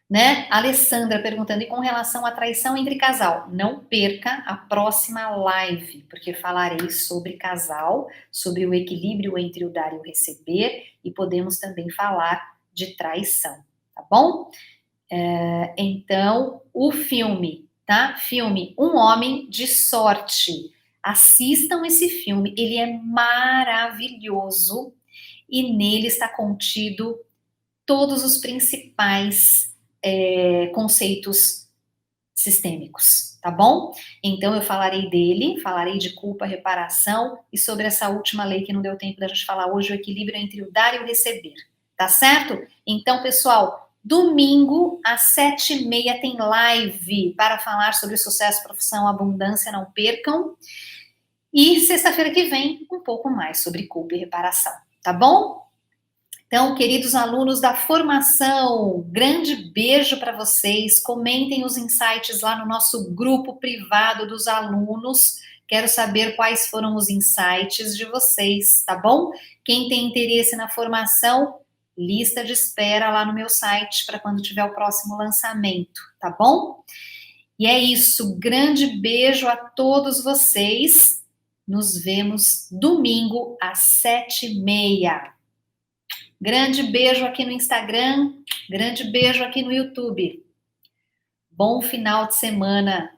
Né? Alessandra perguntando, e com relação à traição entre casal? Não perca a próxima live, porque falarei sobre casal, sobre o equilíbrio entre o dar e o receber, e podemos também falar de traição, tá bom? Então, o filme, tá? Filme Um Homem de Sorte. Assistam esse filme, ele é maravilhoso e nele está contido todos os principais conceitos sistêmicos, tá bom? Então eu falarei dele, falarei de culpa, reparação e sobre essa última lei que não deu tempo da gente falar hoje, o equilíbrio entre o dar e o receber, tá certo? Então, pessoal, domingo às 7h30 tem live para falar sobre sucesso, profissão, abundância, não percam. E sexta-feira que vem, um pouco mais sobre culpa e reparação, tá bom? Então, queridos alunos da formação, grande beijo para vocês. Comentem os insights lá no nosso grupo privado dos alunos. Quero saber quais foram os insights de vocês, tá bom? Quem tem interesse na formação, lista de espera lá no meu site para quando tiver o próximo lançamento, tá bom? E é isso. Grande beijo a todos vocês. Nos vemos domingo às 7h30. Grande beijo aqui no Instagram, grande beijo aqui no YouTube. Bom final de semana.